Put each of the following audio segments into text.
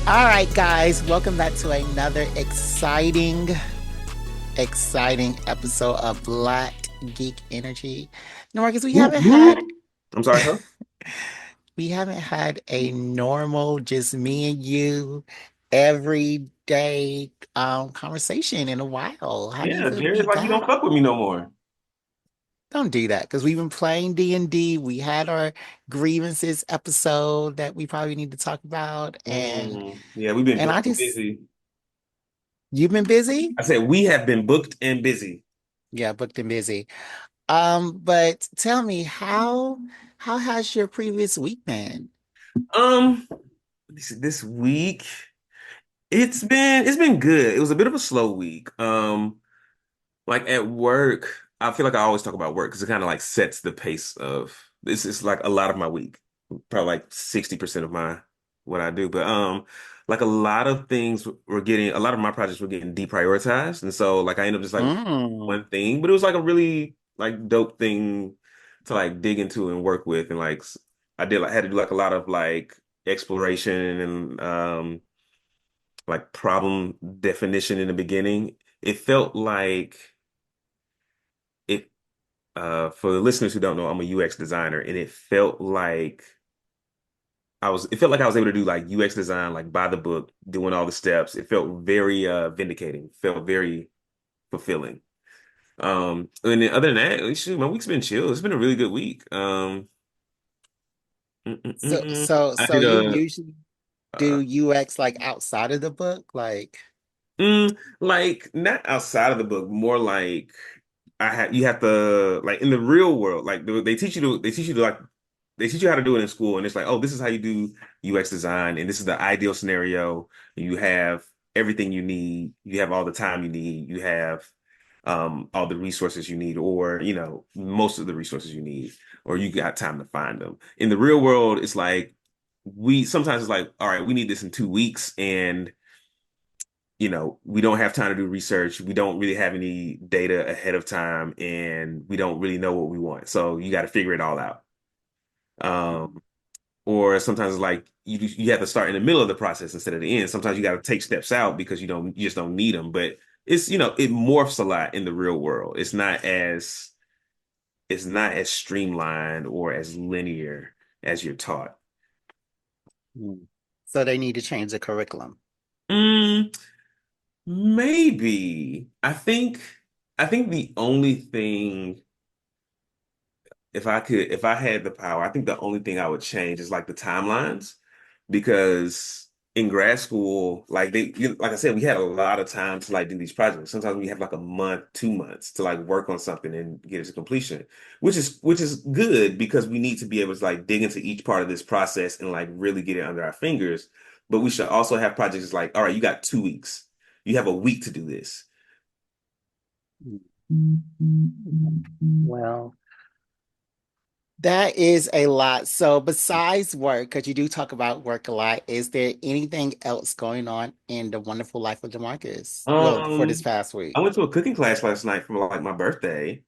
All right, guys, welcome back to another exciting episode of Black Geek Energy. Now, Marcus, Whoop, whoop. I'm sorry, huh? we haven't had a normal, just me and you, everyday conversation in a while. How do you Yeah, feel to Jerry, be it's like you don't back? fuck with me no more. Don't do that because we've been playing D&D. We had our grievances episode that we probably need to talk about, and Yeah, we've been and I booked and just busy. you've been busy. I said we have been booked and busy. Yeah, booked and busy. But tell me, how has your previous week been? Um, this week it's been good. It was a bit of a slow week. Like at work, I feel like I always talk about work because it kind of like sets the pace of this. Is like a lot of my week, probably like 60% of my what I do. But like a lot of things were getting a lot of my projects were getting deprioritized, and so like I ended up just like Mm. one thing, but it was like a really like dope thing to like dig into and work with, and like I did like had to do like a lot of like exploration and like problem definition in the beginning. It felt like it for the listeners who don't know, I'm a UX designer, and it felt like I was able to do like UX design like by the book, doing all the steps. It felt very vindicating, felt very fulfilling. And then other than that, shoot, my week's been chill. It's been a really good week. So so I so did you a usually uh, do UX like outside of the book? Like, like not outside of the book, more like you have to like in the real world, like they teach you how to do it in school, and it's like, oh, this is how you do UX design, and this is the ideal scenario. You have everything you need, you have all the time you need, you have all the resources you need, or most of the resources you need, or you got time to find them. In the real world, it's like we sometimes it's like, all right, we need this in 2 weeks, and we don't have time to do research. We don't really have any data ahead of time, and we don't really know what we want. So you got to figure it all out. Um, or sometimes it's like you have to start in the middle of the process instead of the end. Sometimes you got to take steps out because you just don't need them. But it morphs a lot in the real world. It's not as streamlined or as linear as you're taught. mm, so they need to change the curriculum. Mm, maybe. I think the only thing if I had the power, I think the only thing I would change is like the timelines, because in grad school, like like I said, we had a lot of time to like do these projects. Sometimes we have like a month, 2 months to like work on something and get it to completion, which is good because we need to be able to like dig into each part of this process and like really get it under our fingers. But we should also have projects like, all right, you got 2 weeks. You have a week to do this. Well, that is a lot. So besides work, because you do talk about work a lot, is there anything else going on in the wonderful life of Demarcus? Well, for this Um, past I week. went to a cooking class last night for like my birthday.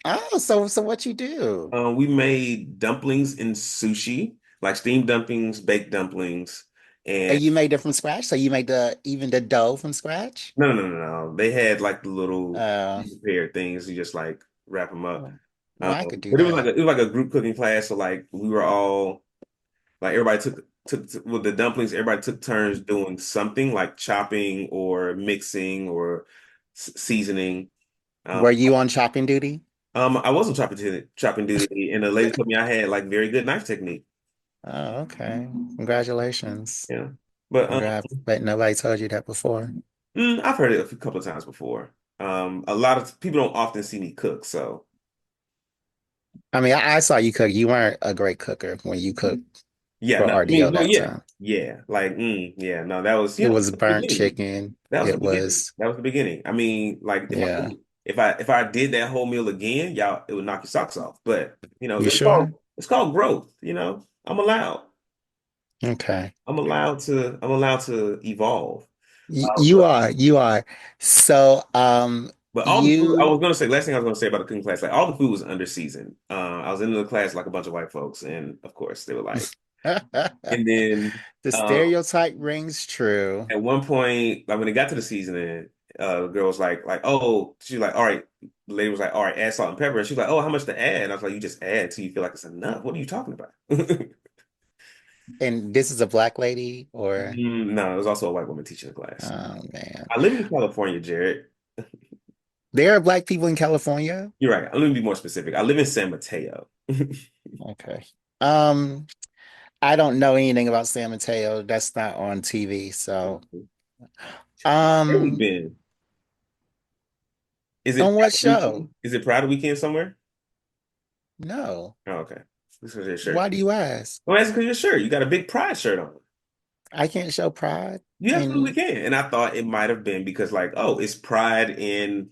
Oh, so what you do? We made dumplings and sushi, like steamed dumplings, baked dumplings, And and you made it from scratch? So you made the even the dough from scratch? no, no, no, no, no. They had like the little Uh, prepared things. You just like wrap them up. well, well, I could do But that. it was like a group cooking class. So like we were all like everybody took with the dumplings. Everybody took turns doing something like chopping or mixing or seasoning. Um, Were you on chopping duty? I wasn't chopping duty, and the lady told me I had like very good knife technique. Oh, okay. Congratulations. Yeah. But Congrats. But nobody told you that before. I've heard it a couple of times before. A lot of people don't often see me cook, so I mean, I saw you cook. You weren't a great cooker when you cooked yeah, for no, I RDO mean, no, that yeah, time. yeah, like, yeah, no, that was, It that was was the burnt beginning. chicken. That was the It beginning. was, That was the beginning. I mean, like, yeah. if I did that whole meal again, y'all, it would knock your socks off. But You sure? it's called growth. Okay. I'm allowed to evolve. You But are, you are. So, all the food, I you, was gonna say, last thing I was gonna say about the cooking class, like all the food was under seasoned. I was in the class like a bunch of white folks, and of course they were like, And then The um, stereotype rings true. at one point, like when it got to the seasoning, the girl was oh, she's like, all right. The lady was like, all right, add salt and pepper. And she's like, oh, how much to add? And I was like, you just add till you feel like it's enough. What are you talking about? And this is a black lady, or No, it was also a white woman teaching the class. oh man, I live in California, Jared. there are black people in California. You're right. I'm going to be more specific. I live in San Mateo. Okay. Um, I don't know anything about San Mateo. That's not on TV. So, Where we um, been? Is it on what Pride show? Weekend? Is it Pride Weekend somewhere? No. Oh, okay. This is your shirt. Why do you ask? Well, that's because your shirt. You got a big Pride shirt on. I can't show pride. You absolutely And can. And I thought it might have been because, like, oh, it's Pride in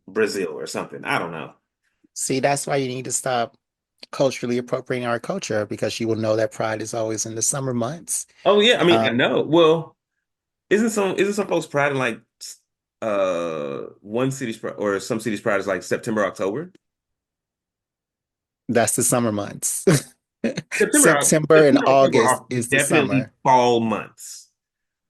Brazil or something. I don't know. see, that's why you need to stop culturally appropriating our culture because you will know that pride is always in the summer months. Oh yeah, I mean, I Um, know. Well, isn't some folks Pride in like one city's Pride or some cities Pride is like September, October? that's the summer months. September and September, October August are is the definitely summer. fall months.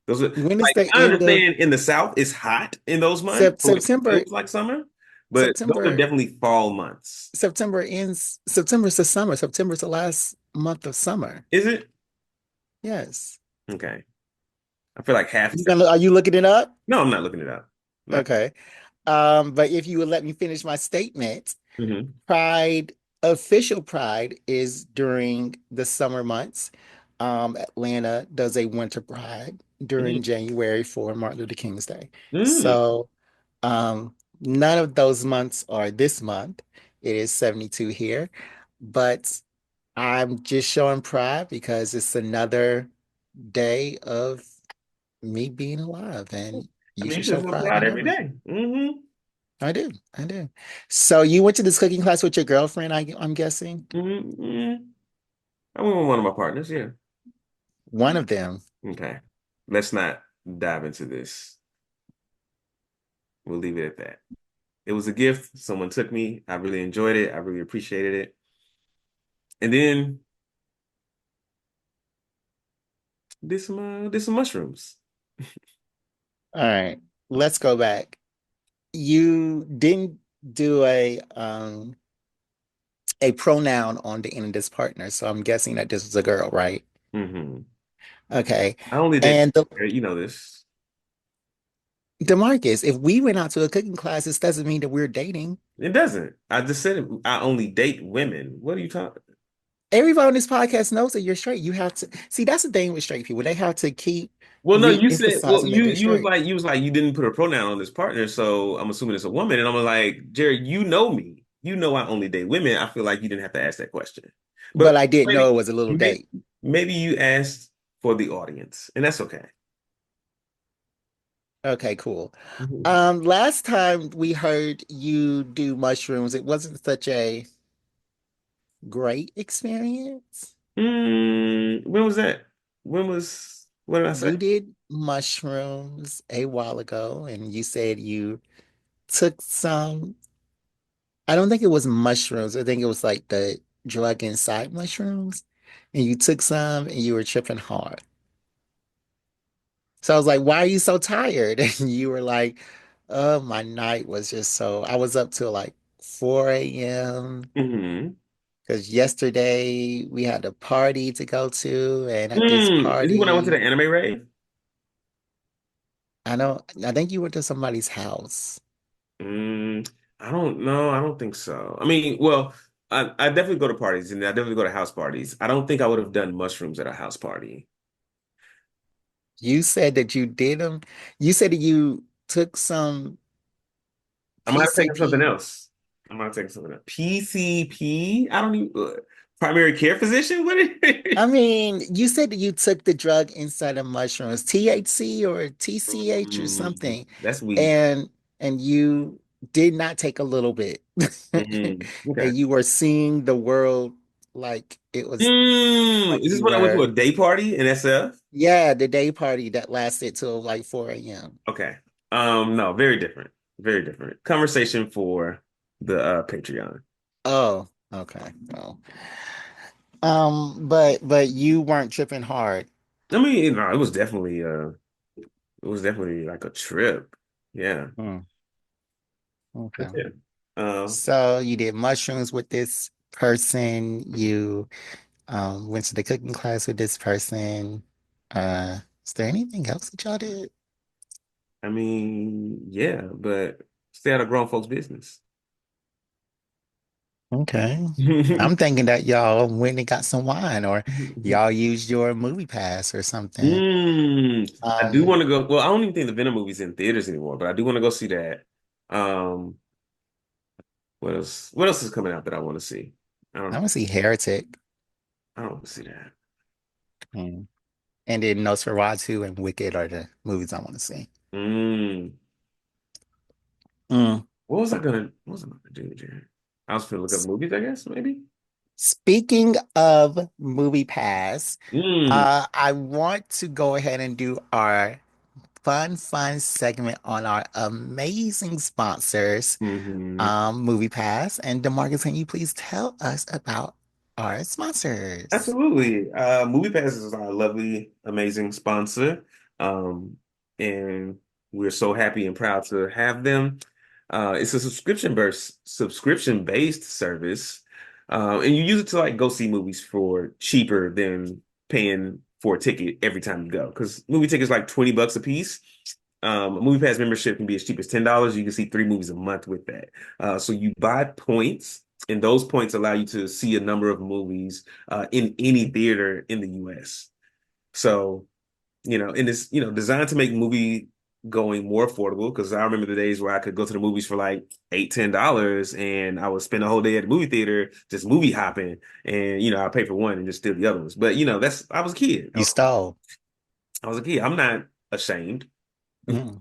Those are When is like the I end of understand in the South it's hot in those months, so it September? feels like summer, but those are September definitely fall months. September ends. September's the summer. September's the last month of summer. Is it? Yes. Okay. I feel like half of You September. gonna are you looking it up? No, I'm not looking it up. Not. Okay. But if you would let me finish my statement, Hmm. Pride, official Pride is during the summer months. Atlanta does a winter Pride during January for Martin Luther King's Day. Mm-hmm. So none of those months are this month. It is 72 here, but I'm just showing pride because it's another day of me being alive, and I you mean, you should should show feel pride proud in every every. day. Mm-hmm. I do, I do. So you went to this cooking class with your girlfriend, I'm guessing? Mm-hmm. I went with one of my partners. Yeah. One of them. Okay. Let's not dive into this. We'll leave it at that. It was a gift. Someone took me. I really enjoyed it. I really appreciated it. And then did some mushrooms. All right, let's go back. You didn't do a pronoun on the end of this partner, so I'm guessing that this was a girl, right? Hmm. Okay. I only did. And the You know this. DeMarcus, if we went out to a cooking class, this doesn't mean that we're dating. It doesn't. I just said I only date women. What are you talking? Everybody on this podcast knows that you're straight. You have to see that's the thing with straight people. They have to keep Well, no, you said. Well, re-emphasizing that you they're you was straight. like you didn't put a pronoun on this partner, so I'm assuming it's a woman. And I'm like, Jared, you know me. You know I only date women. I feel like you didn't have to ask that question, But but I didn't know maybe it was a little maybe, date. maybe you asked for the audience, and that's okay. Okay, cool. Mhm. Last time we heard you do mushrooms, it wasn't such a great experience. When was that? What did I say? You did mushrooms a while ago, and you said you took some. I don't think it was mushrooms. I think it was like the drug inside mushrooms. And you took some and you were tripping hard. So I was like, why are you so tired? And you were like, oh, my night was just so, I was up till like 4 a.m. Hmm. because yesterday we had a party to go to. And at this Is it when I went to the party, anime rave? I think you went to somebody's house. I don't know. I don't think so. I mean, well, I definitely go to parties and I definitely go to house parties. I don't think I would have done mushrooms at a house party. You said that you did them. You said that you took some I might have taken something PCP. else. I might have taken something else. PCP? I don't even, primary care physician? What is I it? mean, you said that you took the drug inside of mushrooms, THC or TCH or something, That's weed. and you did not take a little bit. Okay. And you were seeing the world like it was like Is this you when I went to were, a day party in SF? yeah, the day party that lasted till like 4 a.m. Okay. No, very different. Very different. Conversation for the Patreon. Oh, okay. Well, but you weren't tripping hard. I mean, no, it was definitely like a trip. Yeah. Hmm, okay. Yeah. Uh, So you did mushrooms with this person. You went to the cooking class with this person. Is there anything else that y'all did? I mean, yeah, but stay out of grown folks' business. Okay. I'm thinking that y'all went and got some wine or y'all used your movie pass or something. I do Um, want to go. Well, I don't even think the Venom movie's in theaters anymore, but I do want to go see that. Um, what else? What else is coming out that I want to see? I I don't. want to see Heretic. I don't want to see that. Hmm. And then Nosferatu and Wicked are the movies I want to see. Mm. Mm. What was I gonna do, Jared? I was gonna look up movies, I guess, maybe. Speaking of movie pass, Mm. I want to go ahead and do our fun segment on our amazing sponsors, Hmm. Movie Pass. And DeMarcus, can you please tell us about our sponsors? Absolutely. MoviePass is our lovely, amazing sponsor. Um, and we're so happy and proud to have them. It's a subscription based service. And you use it to like go see movies for cheaper than paying for a ticket every time you go. Because movie tickets like $20 a piece. A MoviePass membership can be as cheap as $10. You can see 3 movies a month with that. So you buy points, and those points allow you to see a number of movies in any theater in the US. So, and it's, designed to make movie going more affordable because I remember the days where I could go to the movies for like $8, $10 and I would spend a whole day at the movie theater just movie hopping and, I pay for one and just steal the other ones. But, I was a kid. You stole. I was a kid. I'm not ashamed. Mm,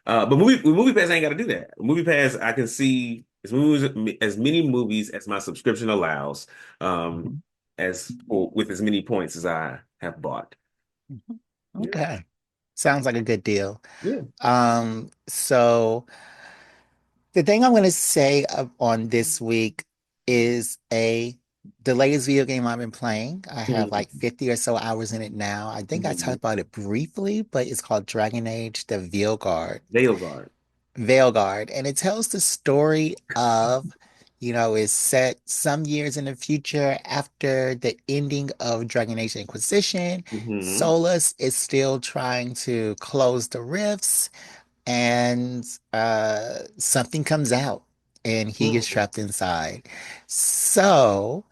But movie pass ain't got to do that. Movie pass, I can see as many movies as my subscription allows, um, mhm, with as many points as I have bought. mhm. Yeah, Okay. Sounds like a good deal. yeah. So the thing I'm going to say on this week is the latest video game I've been playing. I have like Mhm. 50 or so hours in it now. I think I talked Mhm. about it briefly, but it's called Dragon Age: The Veilguard. Veilguard. Veilguard, and it tells the story of, it's set some years in the future after the ending of Dragon Age Inquisition. Hmm. Solus is still trying to close the rifts, and something comes out, and he gets trapped inside. So.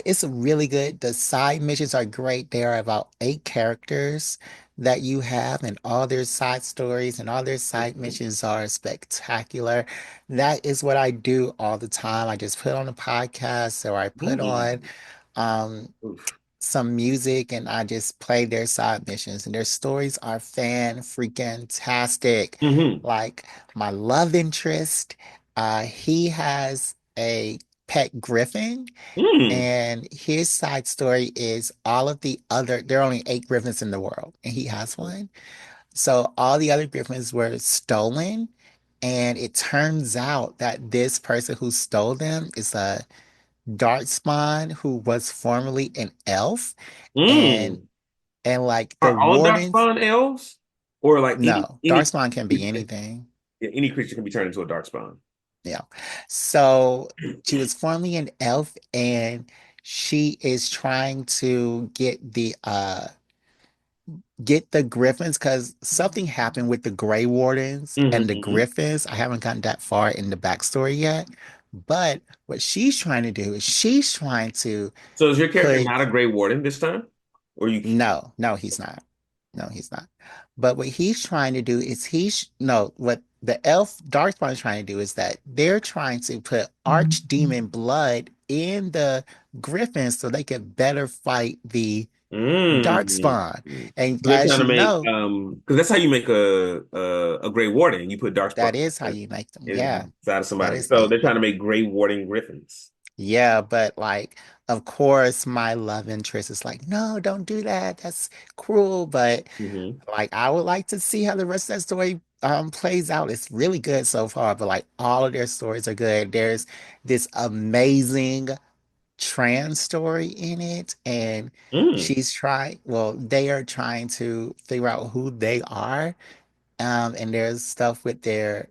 It's really good. The side missions are great. There are about 8 characters that you have, and all their side stories and all their side missions are spectacular. That is what I do all the time. I just put on a podcast or I put on Hmm. um, Oof. some music and I just play their side missions, and their stories are fan freaking tastic. Hmm. Like my love interest, he has a pet griffin. Mm. And his side story is there are only 8 griffins in the world, and he has one. So all the other griffins were stolen. And it turns out that this person who stole them is a darkspawn who was formerly an elf. And Mm. like the Are all wardens, darkspawn elves, or like no, darkspawn can be creature, anything. any creature can be turned into a darkspawn? Yeah. So she was formerly an elf, and she is trying to get the Griffins because something happened with the Grey Wardens and the Hmm. Griffins. I haven't gotten that far in the backstory yet. But what she's trying to do is she's trying to So is your character put not a Grey Warden this time, or you? no, no, he's not. No, he's not. But what he's trying to do is no, what the elf Darkspawn is trying to do is that they're trying to put archdemon blood in the Griffins so they could better fight the Mm. Darkspawn. And So they're as trying to you make know, because that's how you make a Grey Warden. You put Darkspawn that is how you make them. Yeah, inside of that somebody. is how So you they're make trying to make Grey Warden Griffins. Yeah, but like, of course, my love interest is like, no, don't do that. That's cruel. But Hmm. like, I would like to see how the rest of that story plays out. It's really good so far, but like all of their stories are good. There's this amazing trans story in it, and Mm, they are trying to figure out who they are. And there's stuff with their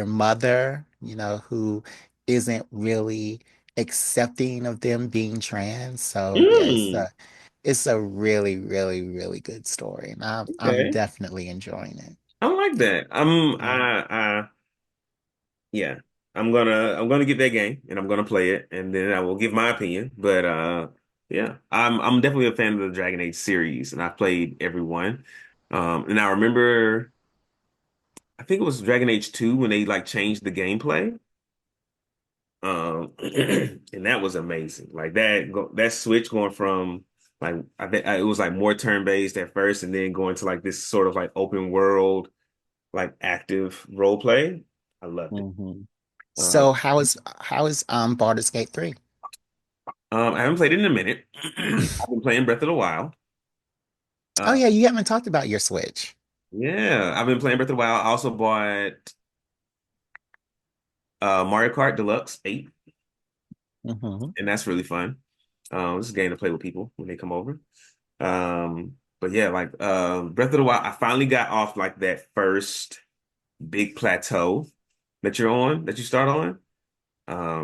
mother, who isn't really accepting of them being trans. So yeah, mm. it's a really, really, really good story, and I'm Okay. definitely enjoying it. I like that. Yeah. Yeah. I'm gonna get that game and I'm gonna play it and then I will give my opinion. But yeah, I'm definitely a fan of the Dragon Age series and I've played every one. And I remember I think it was Dragon Age 2 when they like changed the gameplay. And that was amazing. Like that switch going from like I think it was like more turn-based at first and then going to like this sort of like open world like active role play. I loved it. hmm Uh, So how is Baldur's Gate 3? I haven't played it in a minute. I've been playing Breath of the Wild. Oh Uh, yeah, you haven't talked about your Switch. yeah, I've been playing Breath of the Wild. I also bought Mario Kart Deluxe 8, hmm and that's really fun. This is a game to play with people when they come over. But yeah, like Breath of the Wild, I finally got off like that first big plateau that you're on, that you start on.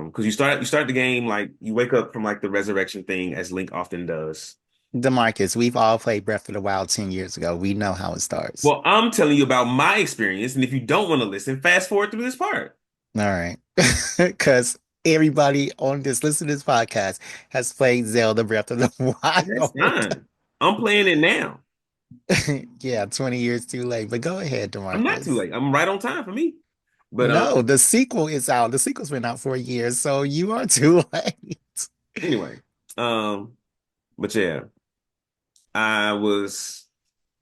Because you start the game like you wake up from like the resurrection thing as Link often does. DeMarcus, we've all played Breath of the Wild 10 years ago. We know how it starts. Well, I'm telling you about my experience, and if you don't want to listen, fast forward through this part. All right. Because everybody on listen to this podcast has played Zelda Breath of the That's Wild. fine. I'm playing it now. Yeah, 20 years too late. But go ahead, I'm not too DeMarcus. late. I'm right on time for me. But No, the sequel is out. The sequel's been out for years, so you are too late. anyway, um, but yeah, I was.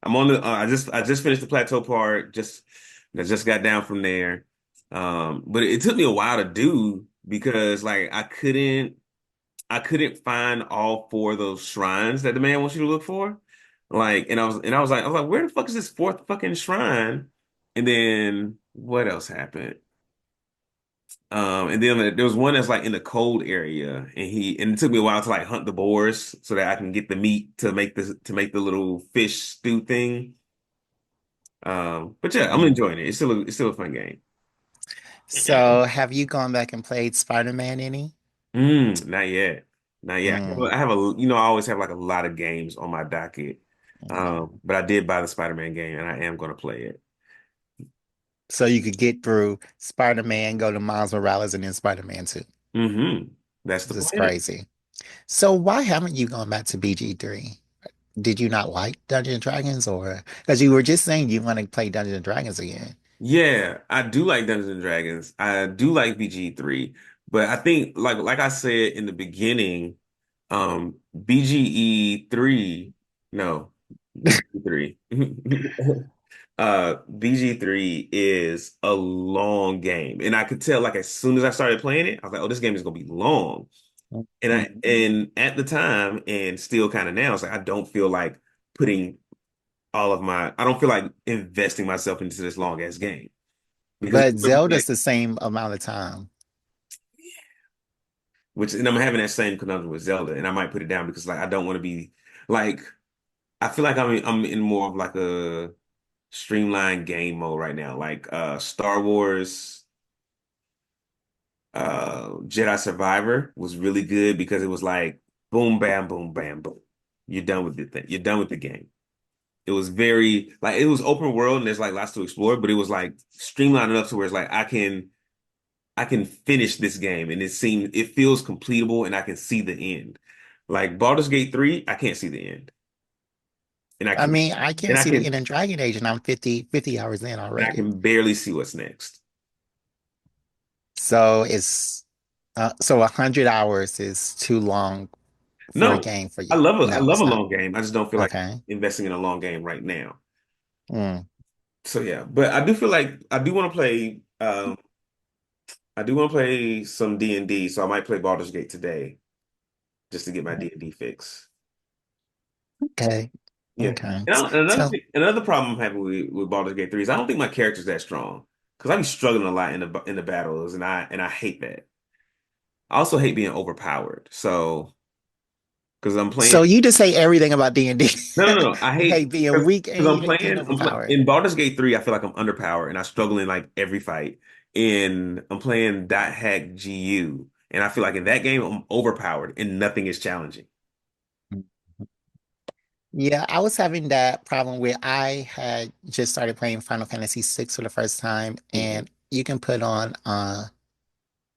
I'm on the. I just finished the plateau part. I just got down from there. But it took me a while to do because like I couldn't find all four of those shrines that the man wants you to look for. Like, and I was like, where the fuck is this fourth fucking shrine? And then what else happened? And then there was one that's like in the cold area, and it took me a while to like hunt the boars so that I can get the meat to make the little fish stew thing. But yeah, I'm Mm. enjoying it. It's still a fun game. So, have you gone back and played Spider-Man any? Not yet. Not yet. Mm, I have I always have like a lot of games on my docket. okay. But I did buy the Spider-Man game and I am going to play it. So you could get through Spider-Man, go to Miles Morales, and then Spider-Man 2. That's the This is plan. crazy. So why haven't you gone back to BG3? Did you not like Dungeons and Dragons, or because you were just saying you want to play Dungeons and Dragons again? Yeah, I do like Dungeons and Dragons. I do like BG3, but I think like I said in the beginning, BGE3, no, BG3. BG3 is a long game. And I could tell like as soon as I started playing it, I was like, oh, this game is gonna be long. And at the time and still kind of now, it's like I don't feel like putting I don't feel like investing myself into this long ass game. Because But Zelda's the same amount of time. and I'm having that same conundrum with Zelda, and I might put it down because like I don't want to be like I feel like I'm in more of like a streamlined game mode right now. Like Star Wars Jedi Survivor was really good because it was like boom bam boom bam boom. You're done with the thing. You're done with the game. It was very like it was open world and there's like lots to explore, but it was like streamlined enough to where it's like I can finish this game and it feels completable and I can see the end. Like Baldur's Gate 3, I can't see the end. And I I can mean, I and can't I see the can end in Dragon Age, and I'm 50 hours in and I already. can barely see what's next. So so 100 hours is too long for a No, game for I you. love a I No, love a it's not. long game. I just don't feel like Okay. investing in a long game right now. Mm. So yeah, but I do feel like I do want to play some D&D, so I might play Baldur's Gate today just to get my D&D fix. Okay. Yeah. Okay. And So another problem I'm having with Baldur's Gate 3 is I don't think my character's that strong. Because I be struggling a lot in the battles and I hate that. I also hate being overpowered. So because I'm playing. So you just hate everything about D&D. No, no, no, no. I You hate hate being because weak and you hate being I'm playing overpowered. in Baldur's Gate 3, I feel like I'm underpowered and I struggle in like every fight. In I'm playing dot hack GU and I feel like in that game I'm overpowered and nothing is challenging. Yeah, I was having that problem where I had just started playing Final Fantasy VI for the first time, Mhm. and you can put on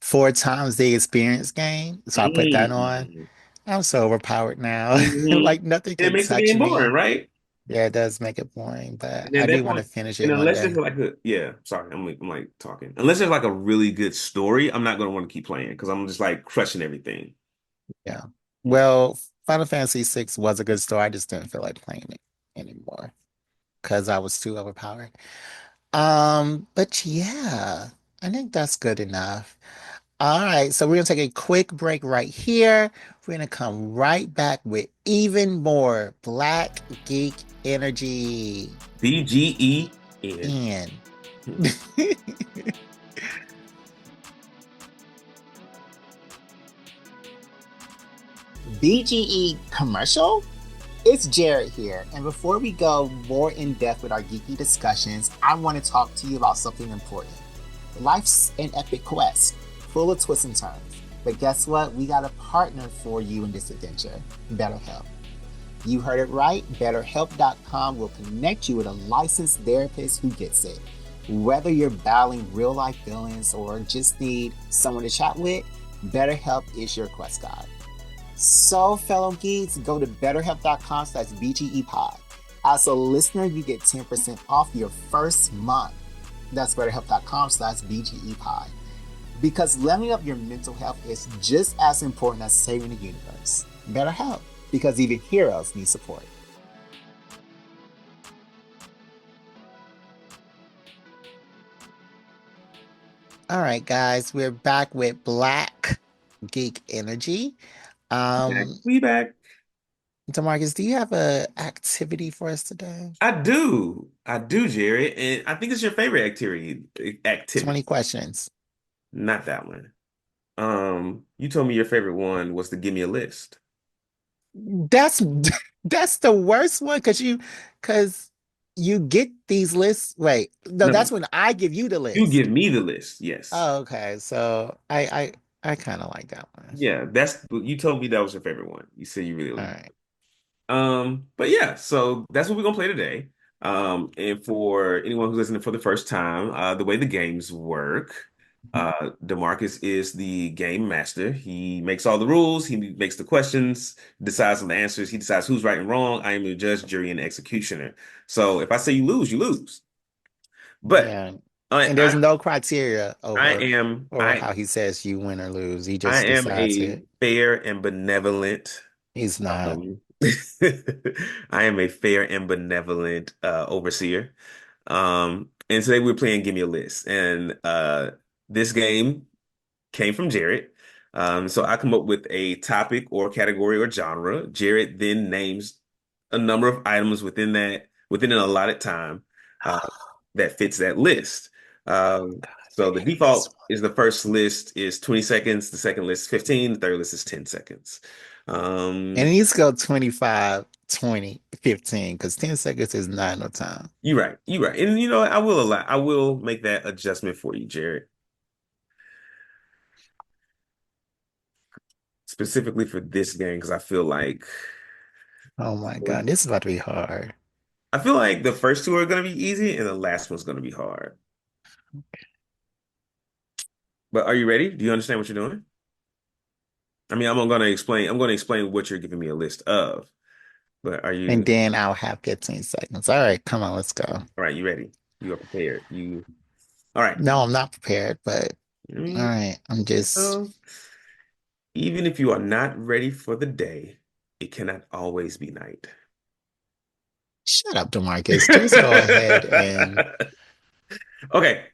4 times the experience game. So I put that on. Mm. I'm so overpowered now. Hmm. Like nothing And it can makes the touch game boring, me. right? Yeah, it does make it boring, but And I at do that want to point, finish and it one unless there's day. like a yeah, sorry, I'm like talking. Unless there's like a really good story, I'm not gonna want to keep playing because I'm just like crushing everything. Yeah. Well, Final Fantasy VI was a good story. I just didn't feel like playing it anymore because I was too overpowered. But yeah, I think that's good enough. All right, so we're gonna take a quick break right here. We're gonna come right back with even more Black Geek Energy. BGEN. And BGE commercial? It's Jared here, and before we go more in depth with our geeky discussions, I want to talk to you about something important. Life's an epic quest, full of twists and turns. But guess what? We got a partner for you in this adventure, BetterHelp. You heard it right. BetterHelp.com will connect you with a licensed therapist who gets it. Whether you're battling real life feelings or just need someone to chat with, BetterHelp is your quest guide. So, fellow geeks, go to betterhelp.com/BGEpod. As a listener, you get 10% off your first month. That's betterhelp.com/BGEpod. Because leveling up your mental health is just as important as saving the universe. BetterHelp, because even heroes need support. All right, guys, we're back with Black Geek Energy. Back. Um, We back. DeMarcus, do you have a activity for us today? I do, Jerry, and I think it's your favorite activity. 20 Activity, questions. not that one. You told me your favorite one was to give me a list. That's that's the worst one because you get these lists. Wait, no, No, that's when I give you the you give list. me the list. Yes. Oh, okay. So I kind of like that one. Yeah, that's you told me that was your favorite one. You said you All really. right. But yeah, so that's what we're gonna play today. And for anyone who's listening for the first time, the way the games work, DeMarcus is the game master. He makes all the rules, he makes the questions, decides on the answers, he decides who's right and wrong. I am the judge, jury, and executioner. So if I say you lose, you lose. But Yeah. I And there's I, no criteria I over am over how he says you win or lose. He I just am decides a it. fair and benevolent. He's not. Um, I am a fair and benevolent overseer. And today we're playing Give Me a List. And this game came from Jared. So I come up with a topic or category or genre. Jared then names a number of items within an allotted time uh, that fits that list. Um, God, I so the hate this default is the first list is 20 seconds, the second list is 15, the third list is 10 seconds. And Um, it needs to go 25, 20, 15, because 10 seconds is not no time. you're right. You're right. And I will make that adjustment for you, Jared, specifically for this game because Oh my God, this is about to be hard. I feel like the first two are going to be easy and the last one's going to be hard. But are you ready? Do you understand what you're doing? I mean, I'm going to explain what you're giving me a list of. But are And you then I'll have 15 seconds. All right, come on, let's go. all right, you ready? You are prepared. You all right. No, I'm not prepared, but all Mm, right, I'm just well, even if you are not ready for the day, it cannot always be night. shut up, DeMarcus. Just go ahead and Okay,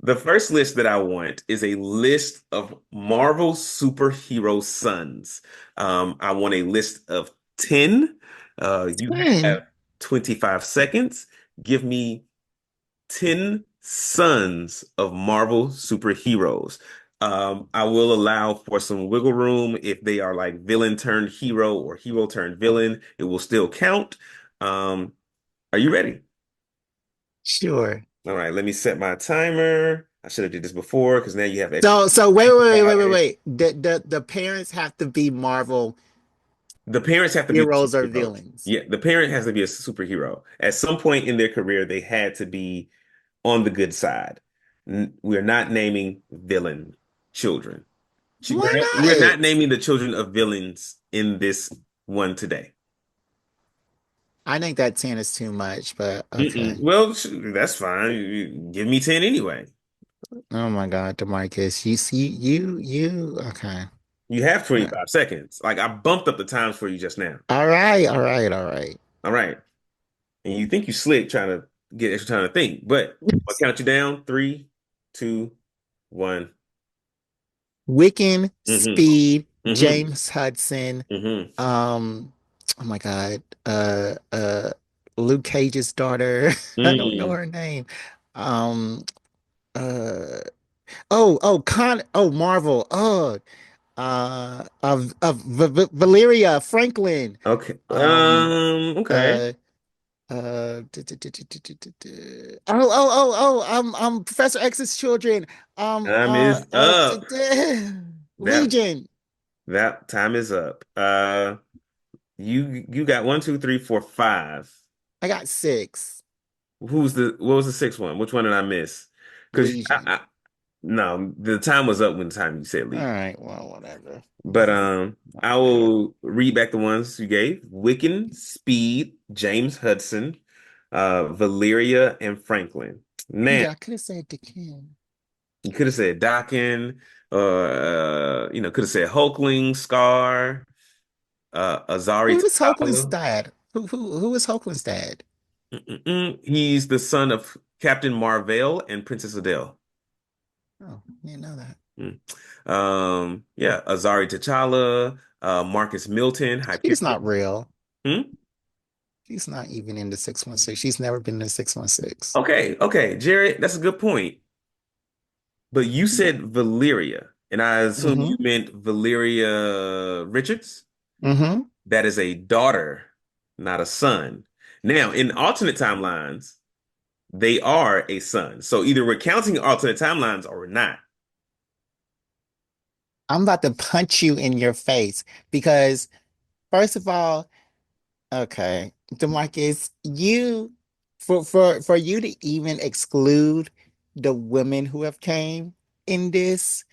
the first list that I want is a list of Marvel superhero sons. I want a list of 10. You have 10. 25 seconds. Give me 10 sons of Marvel superheroes. I will allow for some wiggle room if they are like villain turned hero or hero turned villain. It will still count. Um, are you ready? Sure. All right, let me set my timer. I should have did this before because now you have extra. So wait. The parents have to be Marvel The parents have to be heroes or superheroes. villains. Yeah, the parent has to be a superhero. At some point in their career, they had to be on the good side. We're not naming villain children. Why We're not not? naming the children of villains in this one today. I think that 10 is too much, but Mm-mm. okay. Well, that's fine. Give me 10 anyway. Oh my God, DeMarcus, you see, okay. You have 25 seconds. Like I bumped up the times for you just now. All right. All right. And you think you slick trying to get extra time to think, but I'll count you down. Three, two, one. Wiccan, Mm-hmm. Speed, Mm-hmm. James Hudson, Mm-hmm. um, oh my God, Luke Cage's daughter. I don't know Mm. her name. Um, uh, Marvel. Valeria Franklin. Okay. Um, Okay. uh, Professor X's children. Time is up. That Legion. that time is up. You got one, two, three, four, five. I got six. What was the sixth one? Which one did I miss? Because Legion. no, the time was up when the time you said All leave. right, well, whatever. But Not I bad. will read back the ones you gave. Wiccan, Speed, James Hudson, Valeria, and Franklin. Now, Yeah, I could have said Decan. you could have said Dakin, could have said Hulkling, Scar, Azari Who was Hoagland's T'Challa. dad? Who was Hoagland's dad? He's the son of Captain Marvel and Princess Adele. Oh, I didn't know that. Mm. Yeah, Azari T'Challa, Marcus Milton, She's Hyperion. not real. Hmm? She's not even in the 616. She's never been in the 616. Okay, Jared, that's a good point. But you said Valeria, and I assume Mm-hmm. you meant Valeria Richards. Mm-hmm. That is a daughter, not a son. Now, in alternate timelines, they are a son. So either we're counting alternate timelines or we're not. I'm about to punch you in your face because, first of all, okay, DeMarcus, for you to even exclude the women who have came in this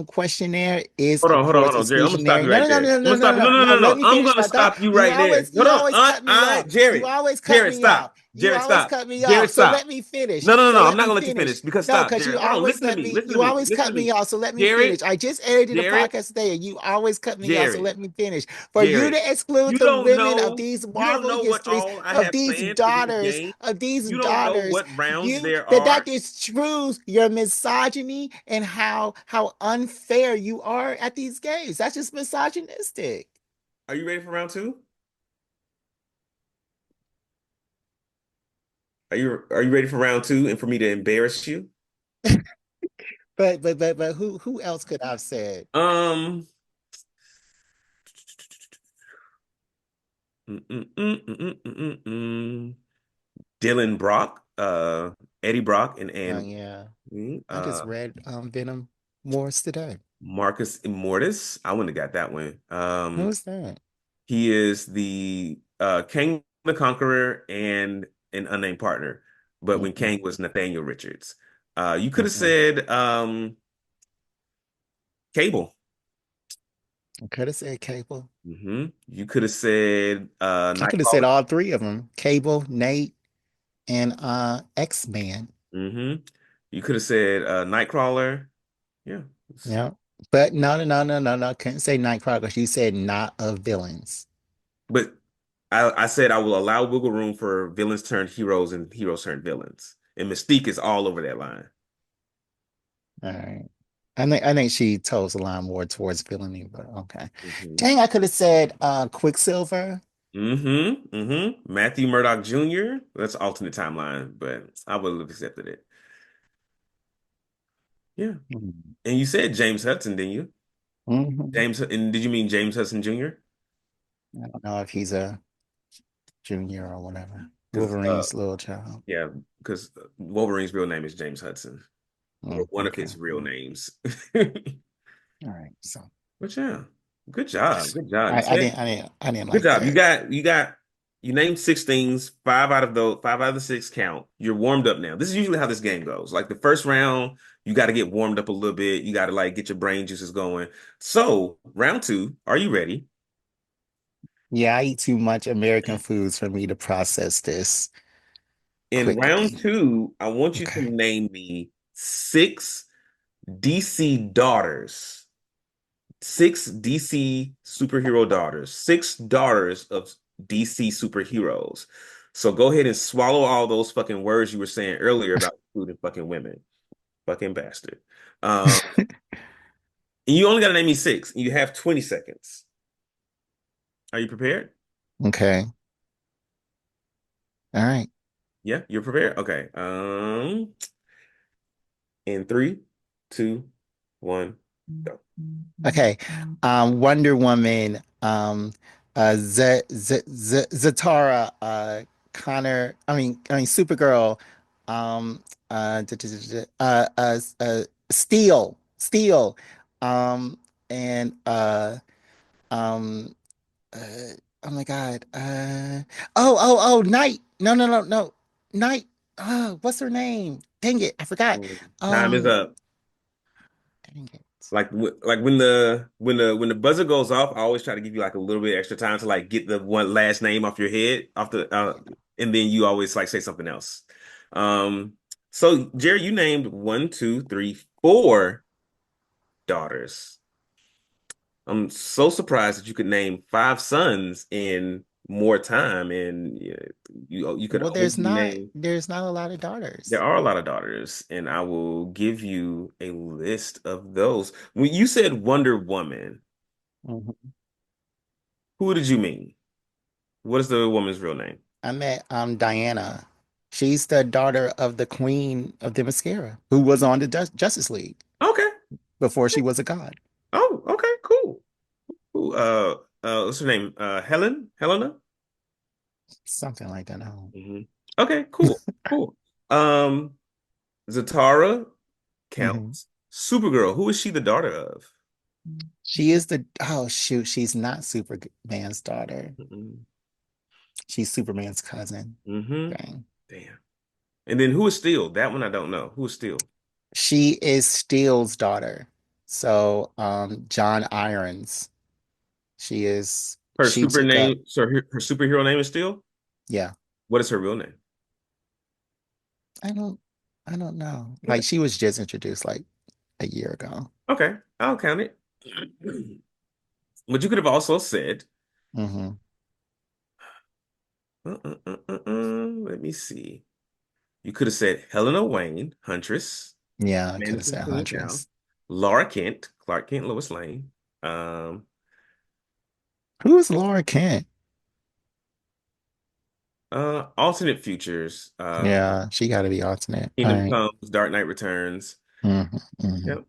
questionnaire is of Hold course on, Jerry. I'm gonna stop exclusionary. you right there. I'm gonna stop you. No, No. let me I'm finish gonna my thought. stop you right there. Hold You on. always cut me off. You Jared. always cut Jared, me stop. off. You Jared, always stop. cut me Jared, off. So let stop. me finish. No. So I'm let not me gonna let you finish. finish because No, stop, because you Jared. Hold on. always Listen to cut me. me. Listen to You me. always Listen to cut me. me off. So let me Jared, finish. I just edited a Jared, podcast today and you always cut me off. So Jared, let me finish. For you Jared. to exclude the women of these You don't Marvel know what histories, all I have planned for these games. You don't know what rounds you there that are. disproves your misogyny and how unfair you are at these games. That's just misogynistic. Are you ready for round two? Are you ready for round two and for me to embarrass you? But who else could I have said? Um, mm, mm, mm, mm, mm, mm, mm. Dylan Brock, Eddie Brock, Oh and yeah. I just uh, read Venom Wars today. Marcus Immortus. I wouldn't have got that one. Who's that? He is the Kang the Conqueror and an unnamed partner, but when Mm-mm, Kang was Nathaniel Richards. You could have mm-mm. said Cable. I could have said Cable. You could have said I could have said Nightcrawler. all three of them. Cable, Nate, and X-Man. hmm You could have said Nightcrawler. Yeah. Yeah. But no. Couldn't say Nightcrawler because you said not of villains. But I said I will allow wiggle room for villains turned heroes and heroes turned villains. And Mystique is all over that line. All right. I think she toes the line more towards villainy, but okay. hmm Dang, I could have said Quicksilver. Matthew Murdock Jr. That's alternate timeline, but I would have accepted it. Yeah. Mhm. And you said James Hudson, didn't you? Mhm. James, and did you mean James Hudson Jr.? I don't know if he's a junior or whatever. Because Wolverine's little child. yeah, because Wolverine's real name is James Hudson, or one of Okay. his real names. All right. So But yeah, good job, good job. I didn't Good like job. that. You named six things. Five out of the six count. You're warmed up now. This is usually how this game goes. Like the first round, you got to get warmed up a little bit. You got to like get your brain juices going. So round two, are you ready? Yeah, I eat too much American foods for me to process this In round quickly. two, I want you to Okay. name me six DC daughters. Six DC superhero daughters. Six daughters of DC superheroes. So go ahead and swallow all those fucking words you were saying earlier about food and fucking women. Fucking bastard. Um, and you only got to name me six. And you have 20 seconds. Are you prepared? Okay. All right. Yeah, you're prepared. Okay. In three, two, one, go. Okay. Wonder Woman, Zatara, Supergirl, um, Steel, um, and um, uh, oh my God, Night. No, Night. What's her name? Dang it, I forgot. Time is Um, up. dang it. Like when the buzzer goes off, I always try to give you like a little bit extra time to like get the one last name off your head off the and then you always like say something else. Um so Jerry, you named one, two, three, four daughters. I'm so surprised that you could name five sons in more time and yeah, you could Well, only name there's not a lot of there daughters. are a lot of daughters, and I will give you a list of those. When you said Wonder Woman, Mhm. who did you mean? What is the woman's real name? I met Diana. She's the daughter of the queen of the mascara, who was on the Justice League Okay. before she was a god. Oh, okay, cool. Who, what's her name? Helena? Something like that. No. hmm Okay, cool, cool. Um, Zatara hmm counts. Supergirl, who is she the daughter of? She is the, oh shoot, she's not Superman's daughter. Mm-hmm. She's Superman's cousin. Mm-hmm. Dang. Damn. And then who is Steel? That one I don't know. Who is Steel? She is Steele's daughter. So, John Irons. Her She super took up, name, so her superhero name is Steel? yeah. What is her real name? I don't, I don't know. Okay. Like she was just introduced like a year ago. Okay, I'll count it. But you could have also said, hmm let me see. You could have said Helena Wayne, Huntress, Yeah, I could have Madison said Queen Cal, Huntress. Laura Kent, Clark Kent, Lois Lane, Who's Laura Kent? alternate futures, Yeah, she got to be alternate. All Kingdom right. Comes, Dark Knight Returns. Hmm. Yep.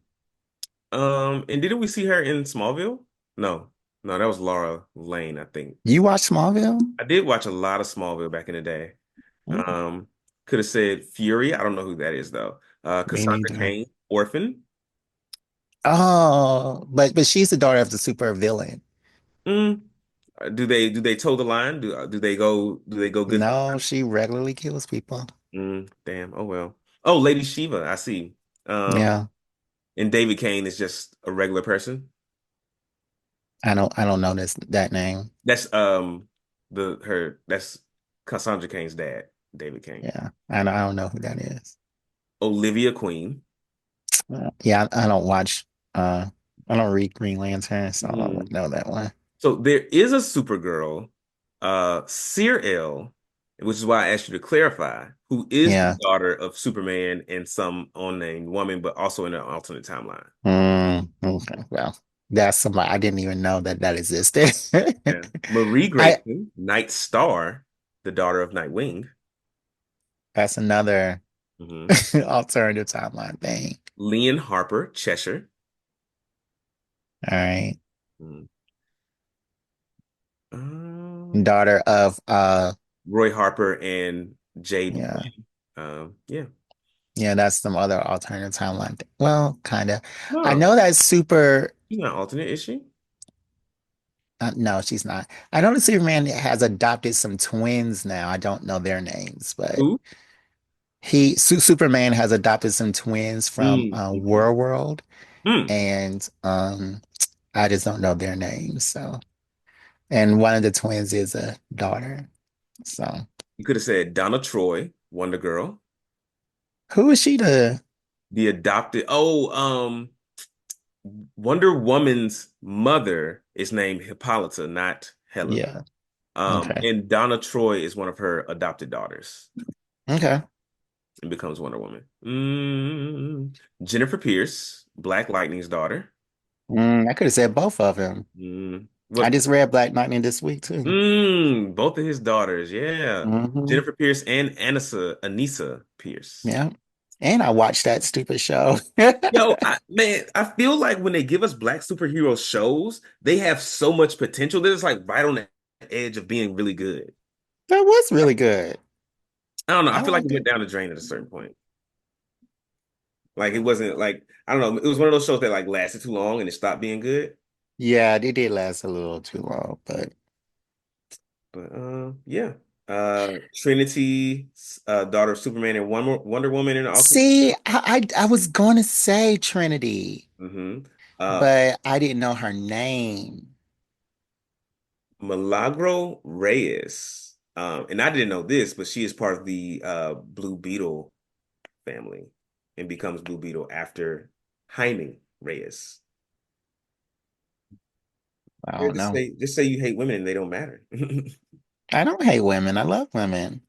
And didn't we see her in Smallville? No, no, that was Laura Lane, I think. You watch Smallville? I did watch a lot of Smallville back in the day. Mm, Um, could have said Fury. I don't know who that is though. me Cassandra neither. Cain, Orphan. Oh, but she's the daughter of the super villain. Mm. Do they toe the line? Do they go good? No, she regularly kills people. Damn. Oh well. Oh, Lady Shiva. I see. Um, Yeah, and David Kane is just a regular person. I don't know that name. That's that's Cassandra Cain's dad, David Kane. Yeah, I don't know who that is. Olivia Queen. Yeah, I don't watch. Uh, I don't read Green Lantern, so I don't Mm. know that one. So there is a Supergirl, Seer L, which is why I asked you to clarify, who is the Yeah. daughter of Superman and some unnamed woman, but also in an alternate timeline. Okay. Well, that's somebody I didn't even know that existed. Yeah. Marie I Grayson, Night Star, the daughter of Nightwing. that's another. Hmm. Alternative timeline thing. Leon Harper, Cheshire. All right. Mm. Um, Daughter of Roy Harper and Jade yeah. Quinn. Yeah. Yeah, that's some other alternative timeline thing. Well, kind of. I No, know that super she's not alternate, is she? no, she's not. I know that Superman has adopted some twins now. I don't know their names, but Who? Superman has adopted some twins from Mm-hmm. World, Hmm. and I just don't know their names. So, and one of the twins is a daughter. So, You could have said Donna Troy, Wonder Girl. who is she to? The adopted. Oh, Wonder Woman's mother is named Hippolyta, not Helen. Yeah. Okay. And Donna Troy is one of her adopted daughters Okay. and becomes Wonder Woman. Jennifer Pierce, Black Lightning's daughter. I could have said both of them. I What? just read Black Lightning this week too. Both of his daughters. Yeah, Hmm. Jennifer Pierce and Anissa Pierce. Yeah. And I watched that stupid show. Yo, That man, I feel like when they give us black superhero shows, they have so much potential. They're just like right on the edge of being really good. was really good. I don't know. I I feel like liked it went it. down the drain at a certain point. Like it wasn't like I don't know. It was one of those shows that like lasted too long and it stopped being good. Yeah, it did last a little too long, but But yeah. Trinity, daughter of Superman and Wonder Woman in the alternate. see, I was going to say Trinity, Mm-hmm. Uh, but I didn't know her name. Milagro Reyes. And I didn't know this, but she is part of the Blue Beetle family and becomes Blue Beetle after Jaime Reyes. I Yeah, don't know. just say you hate women and they don't matter. I don't hate women. I love women.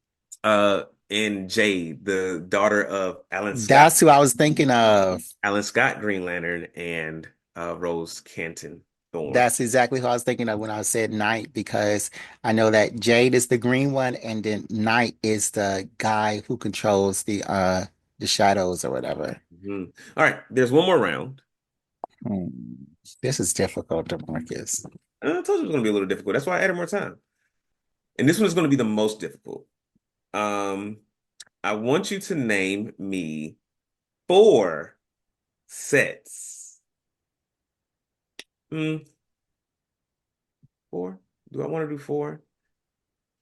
And Jade, the daughter of That's who I was thinking of. Alan Scott, Green Lantern, and Rose Canton Thorne. That's exactly who I was thinking of when I said Knight, because I know that Jade is the green one, and then Knight is the guy who controls the shadows or whatever. Mhm. All right, there's one more round. Hmm. This is difficult, Marcus. I told you it was going to be a little difficult. That's why I added more time. And this one is going to be the most difficult. Um, I want you to name me four sets. Hmm, four? Do I want to do four?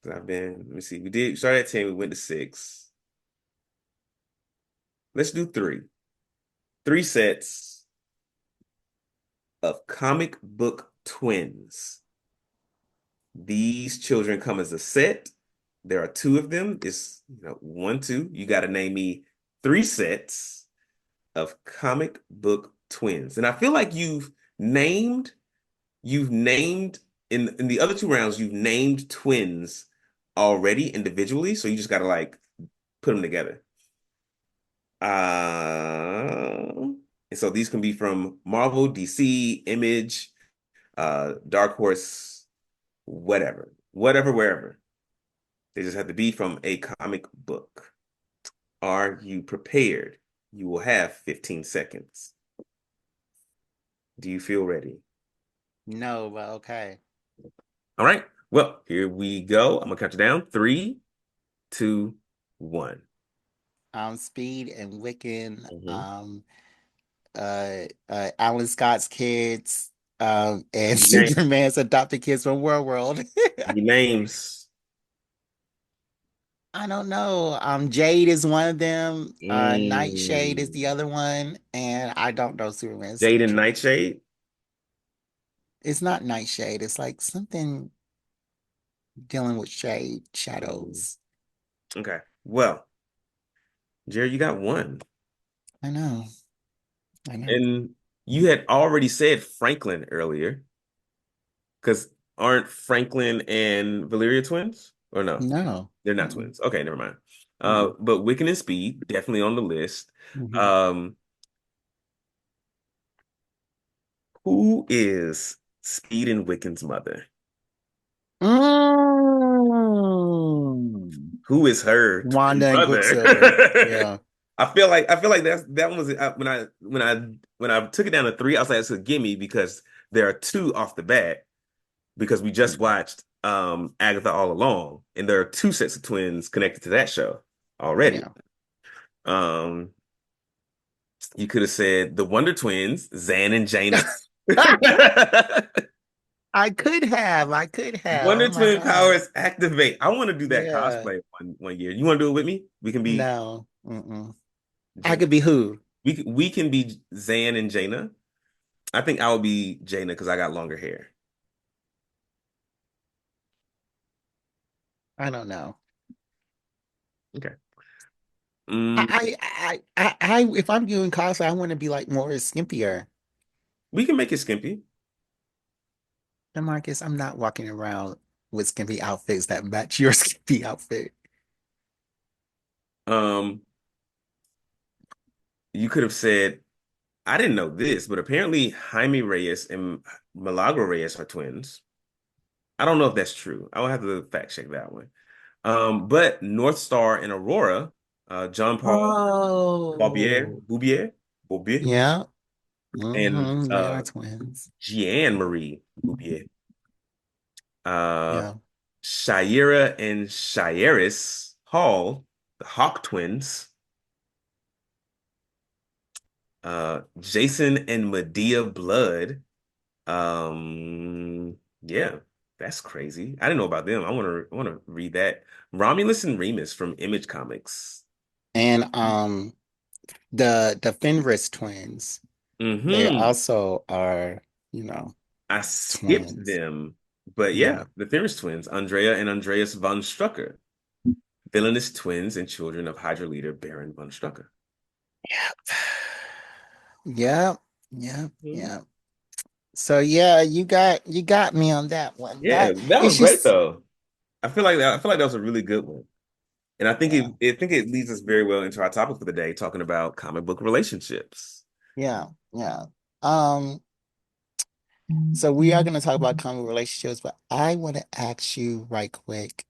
'Cause let me see. We started at 10, we went to six. Let's do three. Three sets of comic book twins. These children come as a set. There are two of them. It's one, two. You got to name me three sets of comic book twins. And I feel like named, you've named in the other two rounds, you've named twins already individually. So you just got to like put them together. And so these can be from Marvel, DC, Image, Dark Horse, whatever, wherever. They just have to be from a comic book. Are you prepared? You will have 15 seconds. Do you feel ready? No, but okay. All right. Well, here we go. I'm gonna count you down. Three, two, one. Speed and Wiccan, Mhm. Alan Scott's kids, and Your name, Superman's adopted kids from World. your names. I don't know. Jade is one of them. Nightshade is the Mm. other one, and I don't know Superman's. Jade and Nightshade. It's not Nightshade. It's like something dealing with Mm. shadows. Okay. Well, Jerry, you got one. I know. I know. And you had already said Franklin earlier, because aren't Franklin and Valeria twins? Or no? No. They're not Mm-mm. twins. Okay, never mind. Mm-mm. But Wiccan and Speed, definitely on the list. Mhm. Um, who is Speed and Wiccan's mother? Mm. Who is her twin Wanda and mother? Quicksilver. Yeah. I feel like that one was when I took it down to three. I was like, it's a gimme because there are two off the bat because we just Mm, watched Agatha All Along, and there are two sets of twins connected to that show already. yeah. Um, you could have said the Wonder Twins, Zan and Jaina. I could have. Oh Wonder my Twin God. powers activate. I want to do that Yeah. cosplay one year. You want to do it with me? We can be No. Mm-mm. I Jaina. could be who? We can be Zan and Jaina. I think I would be Jaina because I got longer hair. I don't know. Okay. Mm, If I'm doing cosplay, I want to be like more skimpier. we can make it skimpy. And Marcus, I'm not walking around with skimpy outfits that match your skimpy outfit. Um, you could have said, I didn't know this, but apparently Jaime Reyes and Milagro Reyes are twins. I don't know if that's true. I will have to fact check that one. But North Star and Aurora, John Paul Oh, Boubier, yeah. and They are twins. Jeanne Marie Boubier, uh, Yeah. Shaira and Shairis Hall, the Hawk twins, Jason and Medea Blood. Yeah, that's crazy. I didn't know about them. I want to read that. Romulus and Remus from Image Comics. And the Fenris twins, they Hmm. also are, you know, I skipped twins. them, but Yeah. yeah, the Thyris twins, Andrea and Andreas von Strucker, villainous twins and children of Hydra leader Baron von Strucker. Yeah. Yeah. Mhm. Yeah. So yeah, you got me on that one. Yeah, That that was it's great just though. I feel like that was a really good one. And yeah. I think it leads us very well into our topic for the day, talking about comic book relationships. Yeah. Yeah. Um so we are gonna talk about common relationships, but I want to ask you right quick.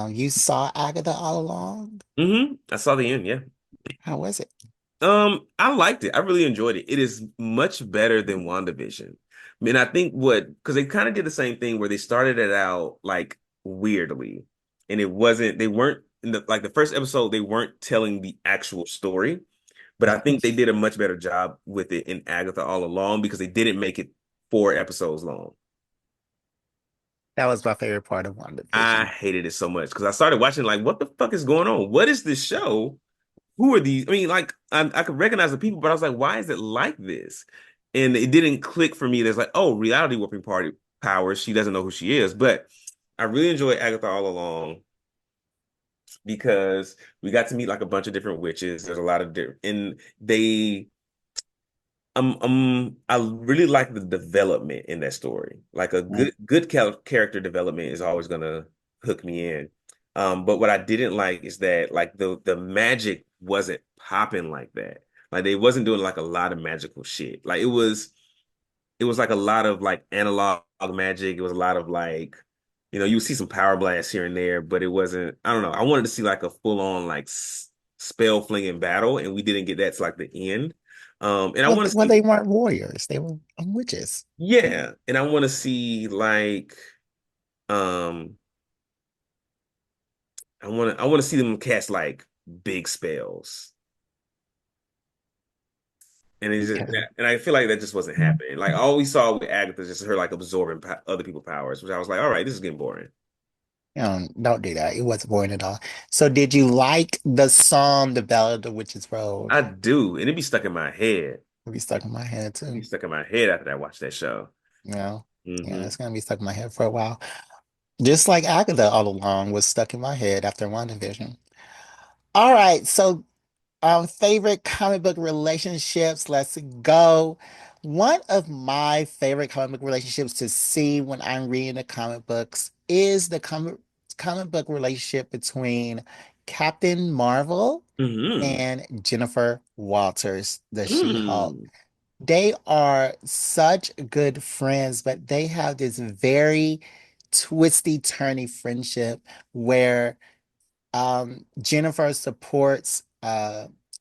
You saw Agatha all along? I saw the end, yeah. How was it? I liked it. I really enjoyed it. It is much better than WandaVision. I mean, I think because they kind of did the same thing where they started it out like weirdly, and they weren't in the first episode, they weren't telling the actual story, but I think they did a much better job with it in Agatha All Along because they didn't make it 4 episodes long. That was my favorite part of I WandaVision. hated it so much because I started watching like, what the fuck is going on? What is this show? Who are these? I mean, like I could recognize the people, but I was like, why is it like this? And it didn't click for me. There's like, oh, reality warping party powers. She doesn't know who she is. But I really enjoyed Agatha All Along because we got to meet like a bunch of different witches. There's a lot of different, and they I really like the development in that story. Like a Mm. good character development is always gonna hook me in. But what I didn't like is that like the magic wasn't popping like that. Like they wasn't doing like a lot of magical shit. Like it was like a lot of like analog magic. It was a lot of like, you would see some power blasts here and there, but it wasn't, I don't know. I wanted to see like a full on like spell flinging battle, and we didn't get that to like the end. And I Well, want to well, see, they weren't warriors. They were witches. yeah, and I want to see like, um, I want to see them cast like big spells. Okay. And I feel like that just wasn't happening. Like all we saw with Agatha is just her like absorbing other people's powers, which I was like, all right, this is getting boring. Don't do that. It wasn't boring at all. So did you like the song, The Ballad of the Witch's Road? I do, and it'd be stuck in my head. It'll be stuck in my head It'd be too. stuck in my head after I watched that show. Yeah. Yeah, Hmm. it's gonna be stuck in my head for a while. Just like Agatha all along was stuck in my head after WandaVision. All right, so favorite comic book relationships. Let's go. One of my favorite comic book relationships to see when I'm reading the comic books is the comic book relationship between Captain Marvel Hmm. and Jennifer Walters, the She-Hulk. Hmm. They are such good friends, but they have this very twisty, turny friendship where Jennifer supports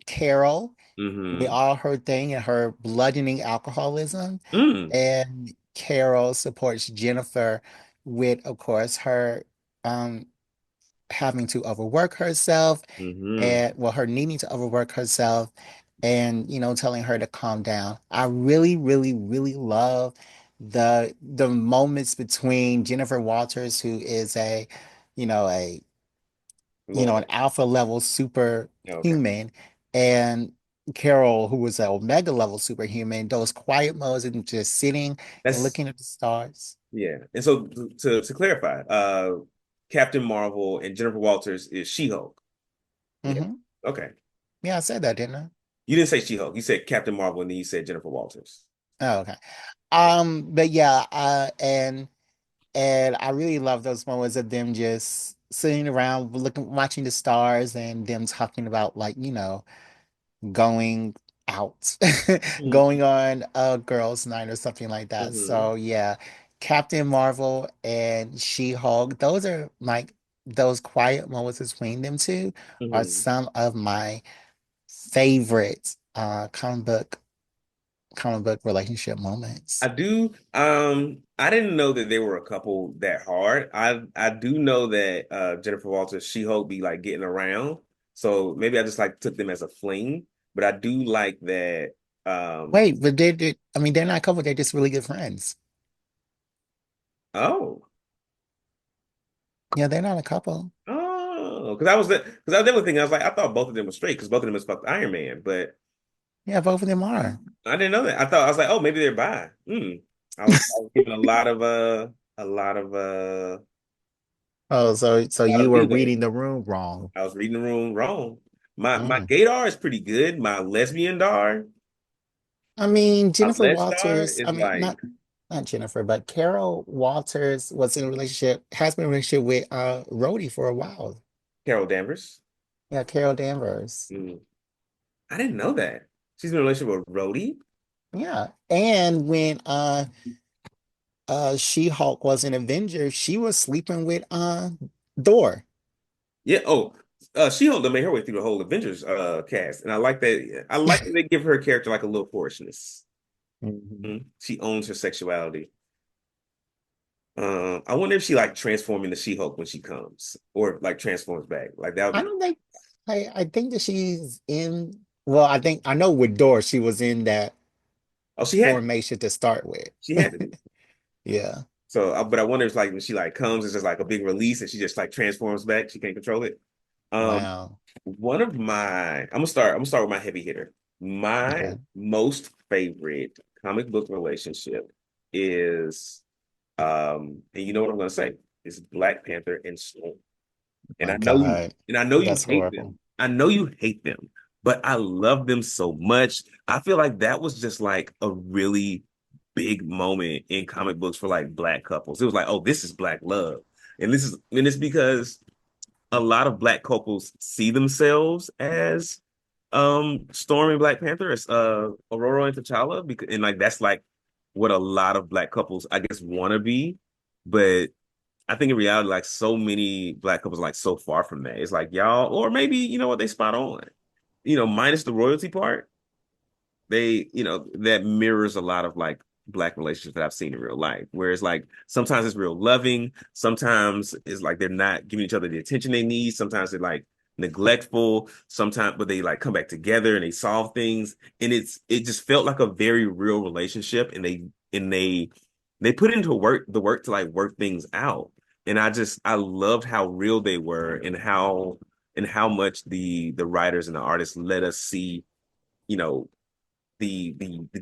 Carol with Mm-hmm. all her thing and her bludgeoning alcoholism. Mm. And Carol supports Jennifer with, of course, her um, having to overwork herself Mm-hmm. and, well, her needing to overwork herself and, telling her to calm down. I really, really, really love the moments between Jennifer Walters, who is a, you know, a an Lord. alpha level Okay. superhuman, and Carol, who was an omega level superhuman, those quiet moments and just sitting and That's looking at the stars. yeah. And so to clarify, Captain Marvel and Jennifer Walters is She-Hulk. Yeah. Hmm. Okay. Yeah, I said that, didn't I? You didn't say She-Hulk. You said Captain Marvel, and then you said Jennifer Walters. Oh, okay. But yeah, and I really love those moments of them just sitting around looking, watching the stars and them talking about, like, going out, going Mm-hmm. on a girls' night or something like that. Mm-hmm. So yeah, Captain Marvel and She-Hulk, those are like those quiet moments between them two are Mm-hmm. some of my favorite comic book relationship I moments. do. I didn't know that they were a couple that hard. I do know that Jennifer Walters, She-Hulk be like getting around. So maybe I just like took them as a fling. But I do like that. Um, Wait, but I mean, they're not a couple, they're just really good friends. oh, Yeah, they're not a couple. because I was the other thing I was like I thought both of them were straight because both of them was fucked Iron Man, but Yeah, both of them are. I didn't know that. I was like, oh, maybe they're bi. I was giving a lot of Oh, so a lot you of were leeway. reading the room wrong. I was reading the room wrong. My Mm. gaydar is pretty good. My lesbian dar, I mean, my Jennifer lesdar Walters, is I mean, like not Jennifer, but Carol Walters was in a relationship, has been in a relationship with Rhodey for a while. Carol Danvers. Yeah, Carol Danvers. Mm, I didn't know that. She's in a relationship with Rhodey. Yeah. And when She-Hulk was an Avenger, she was sleeping with Thor. Yeah. Oh, She-Hulk done made her way through the whole Avengers cast, and I like that. I like that they give her character like a little poroshness. Mhm. She owns her sexuality. I wonder if she like transform into She-Hulk when she comes, or like transforms back. Like that would I be. don't think I think that she's in, well, I know with Thor she was in that Oh, she had to. formation to start with. She had to be. Yeah. So, but I wonder if like when she like comes, it's just like a big release, and she just like transforms back. She can't control it. Um, Wow. one of my, I'm gonna start with my heavy hitter. My Okay. most favorite comic book relationship is, and you know what I'm gonna say, is Black Panther and Storm. And My God. I know you That's hate horrible. them. I know you hate them, but I love them so much. I feel like that was just like a really big moment in comic books for like black couples. It was like, oh, this is black love. And it's because a lot of black couples see themselves as Storm and Black Panther, as Aurora and T'Challa, because and like that's like what a lot of black couples, I guess, want to be. But I think in reality, like so many black couples are like so far from that. It's like y'all, or maybe you know what, they spot on. Minus the royalty part, that mirrors a lot of like black relationships that I've seen in real life. Whereas like sometimes it's real loving, sometimes it's like they're not giving each other the attention they need. Sometimes they're like neglectful. Sometimes, but they like come back together and they solve things. And it just felt like a very real relationship. And they put into work the work to like work things out. And I loved how real they were and how much the writers and the artists let us see, you know, the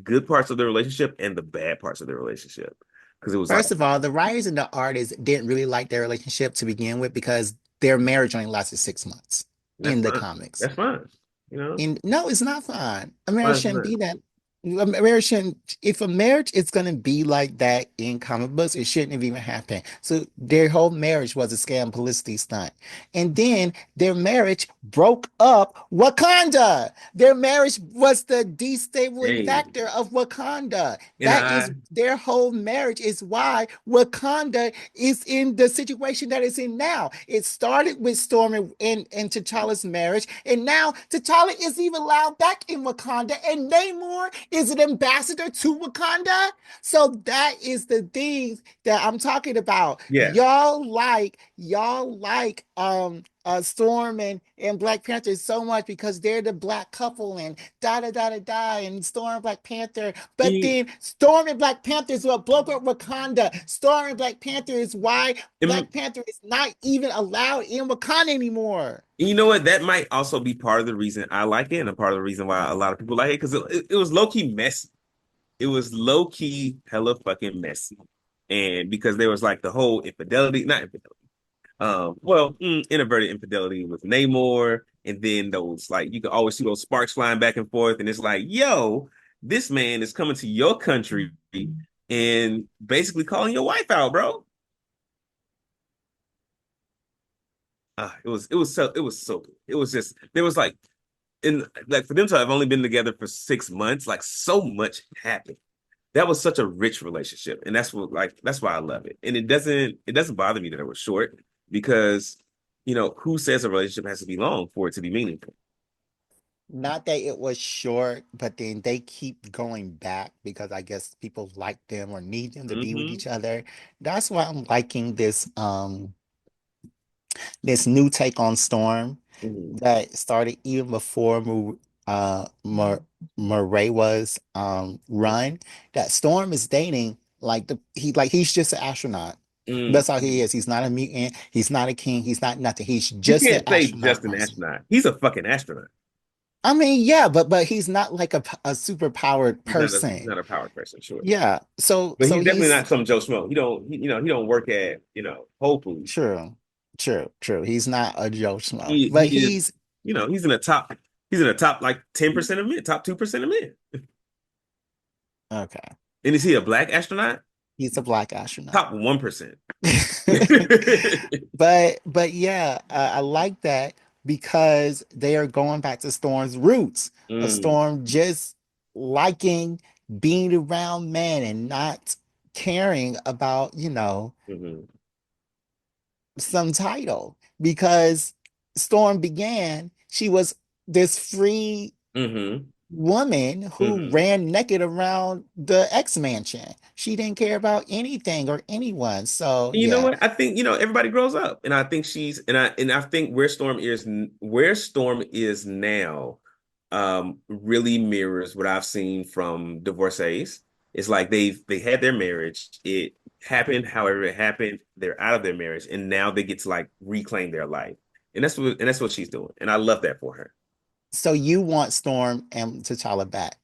good parts of the relationship and the bad parts of the relationship. Because it was like First of all, the writers and the artists didn't really like their relationship to begin with because their marriage only lasted 6 months that's in the fine. comics. That's fine. You know, And no, it's not fine. A marriage fine, shouldn't fine. be that. A marriage shouldn't, if a marriage is going to be like that in comic books, it shouldn't have even happened. So their whole marriage was a scam publicity stunt. And then their marriage broke up Wakanda. Their marriage was the destabilizing Hey, factor of Wakanda. and That I is their whole marriage is why Wakanda is in the situation that it's in now. It started with Storm and T'Challa's marriage, and now T'Challa is even allowed back in Wakanda, and Namor is an ambassador to Wakanda. So that is the thing that I'm talking about. yes. Y'all like Storm and Black Panther so much because they're the black couple and da da da da da and Storm and Black Panther. But You, then Storm and Black Panther is what broke up Wakanda. Storm and Black Panther is why and Black Panther is not even allowed in Wakanda anymore. you know what? That might also be part of the reason I like it, and a part of the reason why a lot of people like it, because it was low key messy. It was low key hella fucking messy, and because there was like the whole infidelity, not infidelity. Inadvertent infidelity with Namor, and then those like you can always see those sparks flying back and forth, and it's like, yo, this man is coming to your country and basically calling your wife out, bro. It was so good. It was just there was like in like for them to have only been together for 6 months, like so much happened. That was such a rich relationship, and that's why I love it. And it doesn't bother me that it was short because who says a relationship has to be long for it to be meaningful? Not that it was short, but then they keep going back because I guess people like them or need them to be with Hmm. each other. That's why I'm liking this new take on Storm Hmm. that started even before Murray was run. That Storm is dating he's just an astronaut. Mm. That's all he is. He's not a mutant. He's not a king. He's not nothing. He's You just an can't say astronaut just an person. astronaut. He's a fucking astronaut. I mean, yeah, but he's not like a super powered He's person. not a powered person, sure. Yeah. So But so he's definitely he's not some Joe Schmo. He don't work at, Whole Foods. true. True. He's not a Joe Schmo. He But is, he's he's in the top like 10% of men, top 2% of men. okay. And is he a black astronaut? He's a black astronaut. Top 1%. But yeah, I like that because they are going back to Storm's roots. A Mm, Storm just liking being around men and not caring about, mhm, some title. Because Storm began, she was this free mhm, woman who mhm. ran naked around the X Mansion. She didn't care about anything or anyone. So And you know yeah. what? I think everybody grows up, and I think I think where Storm is now, really mirrors what I've seen from divorcees. It's like they had their marriage, it happened, however it happened, they're out of their marriage, and now they get to like reclaim their life, and that's what she's doing, and I love that for her. So you want Storm and T'Challa back?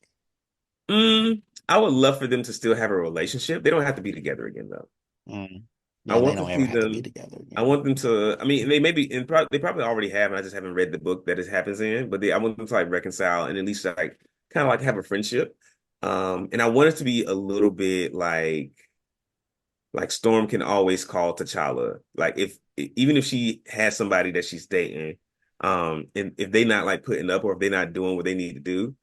I would love for them to still have a relationship. They don't have to be together again, though. Mm. I Yeah, they want to don't ever see have to be them. together I again. want them to. I mean, they probably already have, and I just haven't read the book that it happens in. But I want them to like reconcile and at least like kind of like have a friendship. And I want it to be a little bit like Storm can always call T'Challa. Like if even if she has somebody that she's dating, and if they not like putting up or if they're not doing what they need to do,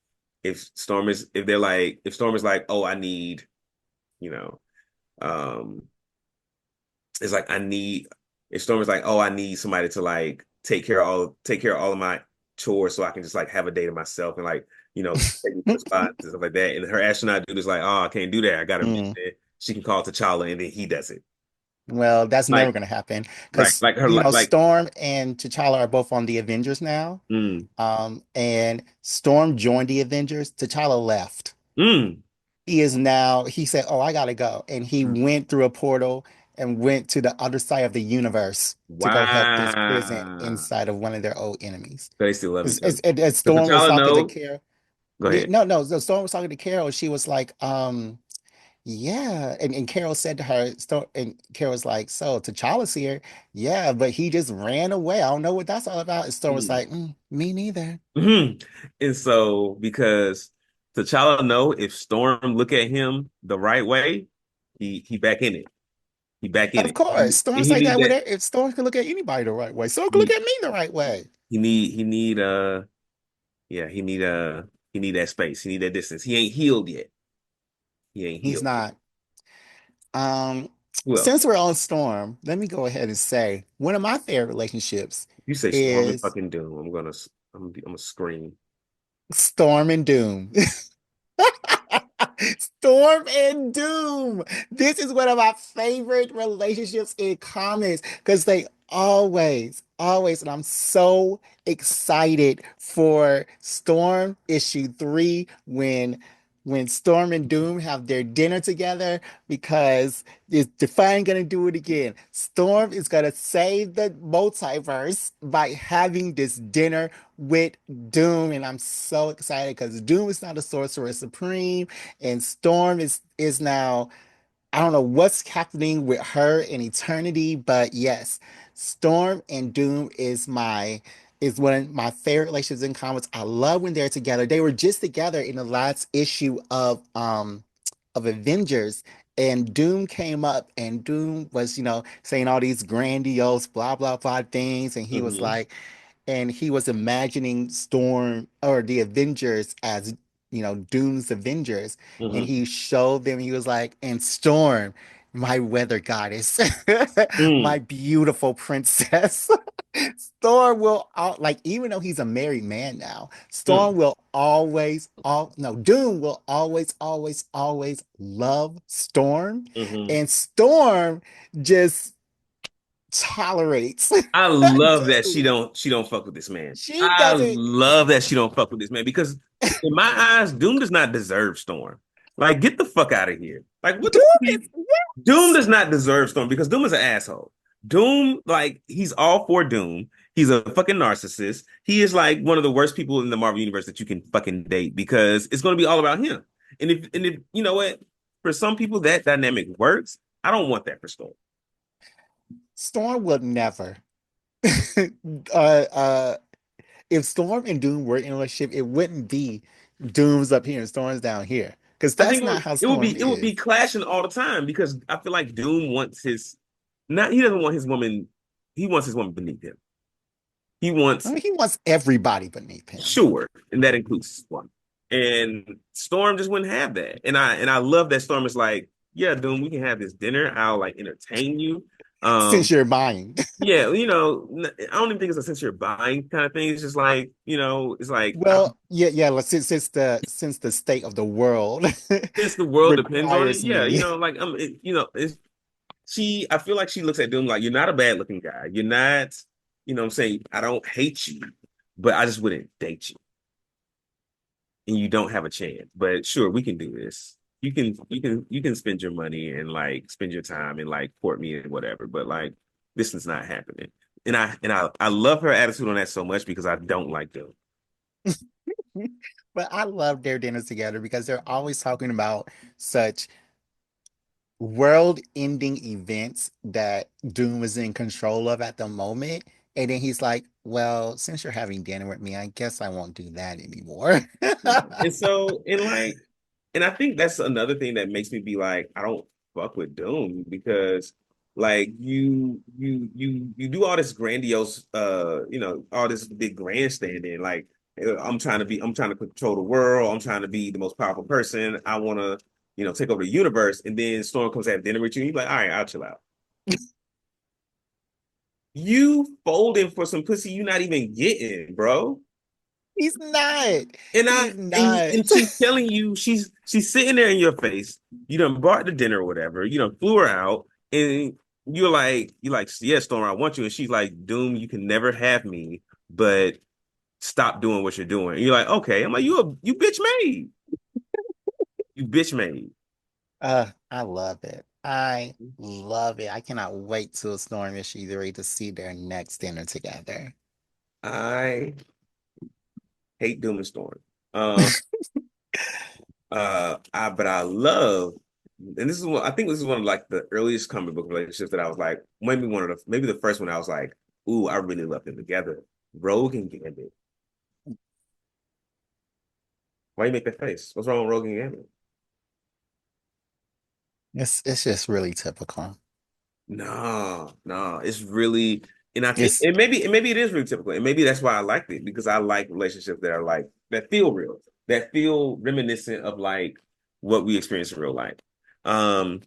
if Storm is like, oh, I need, you know, um it's like I need if Storm is like, oh, I need somebody to like take care of all of my chores so I can just like have a day to myself and like, take me to the spots and stuff like that. And her astronaut dude is like, oh, I can't do that. I got a mission. Mm. She can call T'Challa and then he does it. Well, that's never Like, going to happen right. because, Like her like Storm and T'Challa are both on the Avengers now. mm, And Storm joined the Avengers. T'Challa left. mm, He said, "Oh, I gotta go." And he went through a portal and went to the other side of the universe to go help this prison wow. inside of one of their old enemies. They still love each other. As Does Storm was T'Challa talking to know? Carol. Go Yeah, ahead. no. The Storm was talking to Carol. She was like, yeah. And Carol said to her, and Carol was like, so T'Challa's here. Yeah, but he just ran away. I don't know what that's all about. And Storm was Mm. like, me neither. Mhm. And so because T'Challa know if Storm look at him the right way, he back in it. He back in Of it. course, And Storm's he like need that with that. it. If Storm can look at anybody the right way, Storm can look He at me the right way. he need yeah, he need that space. He need that distance. He ain't healed yet. He ain't He's healed yet. not. Um, Who else? since we're on Storm, let me go ahead and say one of my favorite relationships You say Storm and is fucking Doom. I'm gonna scream. Storm and Doom. Storm and Doom. This is one of my favorite relationships in comics because they always, and I'm so excited for Storm issue 3 when Storm and Doom have their dinner together because is Define gonna do it again? Storm is gonna save the multiverse by having this dinner with Doom, and I'm so excited because Doom is now the Sorcerer Supreme, and Storm is now I don't know what's happening with her in Eternity, but yes, Storm and Doom is one of my favorite relationships in comics. I love when they're together. They were just together in the last issue of Avengers, and Doom came up, and Doom was, saying all these grandiose blah blah blah things, and he was Hmm. like, and he was imagining Storm or the Avengers as Doom's Avengers, and Hmm. he showed them. He was like, "And Storm, my weather goddess, my Mm, beautiful princess." Storm will like even though he's a married man now, Storm mm, will always all no Doom will always love Storm, hmm. and Storm just tolerates I love that Doom. she don't fuck with this man. She I doesn't. love that she don't fuck with this man because in my eyes, Doom does not deserve Storm. Like, get the fuck out of here. Like, what the fuck? Doom is Doom yes. does not deserve Storm because Doom is an asshole. Doom, like, he's all for Doom. He's a fucking narcissist. He is like one of the worst people in the Marvel universe that you can fucking date because it's going to be all about him. And if you know what, for some people that dynamic works. I don't want that for Storm. Storm would never. uh, if Storm and Doom were in a relationship, it wouldn't be Doom's up here and Storm's down here. Because I that's think not how it would Storm be it would be is. clashing all the time because I feel like Doom wants his not he doesn't want his woman he wants his woman beneath him. He I wants mean, he wants everybody beneath him. sure, and that includes one. And Storm just wouldn't have that. And I love that Storm is like, yeah, Doom, we can have this dinner. I'll like entertain you. Since Um, you're buying. yeah, I don't even think it's a sense you're buying kind of thing. It's just like, it's like Well, yeah. Since the state of the world since the world depends on it, requires yeah, me. like it's I feel like she looks at Doom like you're not a bad looking guy. You're not, what I'm saying, I don't hate you, but I just wouldn't date you. And you don't have a chance. But sure, we can do this. You can spend your money and like spend your time and like court me and whatever, but like this is not happening. And I love her attitude on that so much because I don't like Doom. But I love their dinners together because they're always talking about such world-ending events that Doom is in control of at the moment. And then he's like, well, since you're having dinner with me, I guess I won't do that anymore. And so, and I think that's another thing that makes me be like, I don't fuck with Doom because like you do all this grandiose all this big grandstanding. Like I'm trying to control the world, I'm trying to be the most powerful person. I wanna, take over the universe, and then Storm comes to have dinner with you, and you're like, all right, I'll chill out. You folding for some pussy you not even getting, bro. He's not. And I He's not. and she's telling you she's sitting there in your face. You done bought the dinner or whatever. You done flew her out, and you're like, yeah, Storm, I want you. And she's like, Doom, you can never have me, but stop doing what you're doing. And you're like, okay. I'm like, you bitch made. You bitch made. I love it. I love it. I cannot wait till Storm and Shidori to see their next dinner together. I hate Doom and Storm. Um, but I love, and this is what I think this is one of like the earliest comic book relationships that I was like, maybe the first one I was like, ooh, I really love them together. Rogue and Gambit. Why you make that face? What's wrong with Rogan and Gambit? It's just really typical. No, no, it's really, and I think It's and maybe it is really typical, and maybe that's why I liked it because I like relationships that are like that feel real, that feel reminiscent of like what we experience in real life. Um,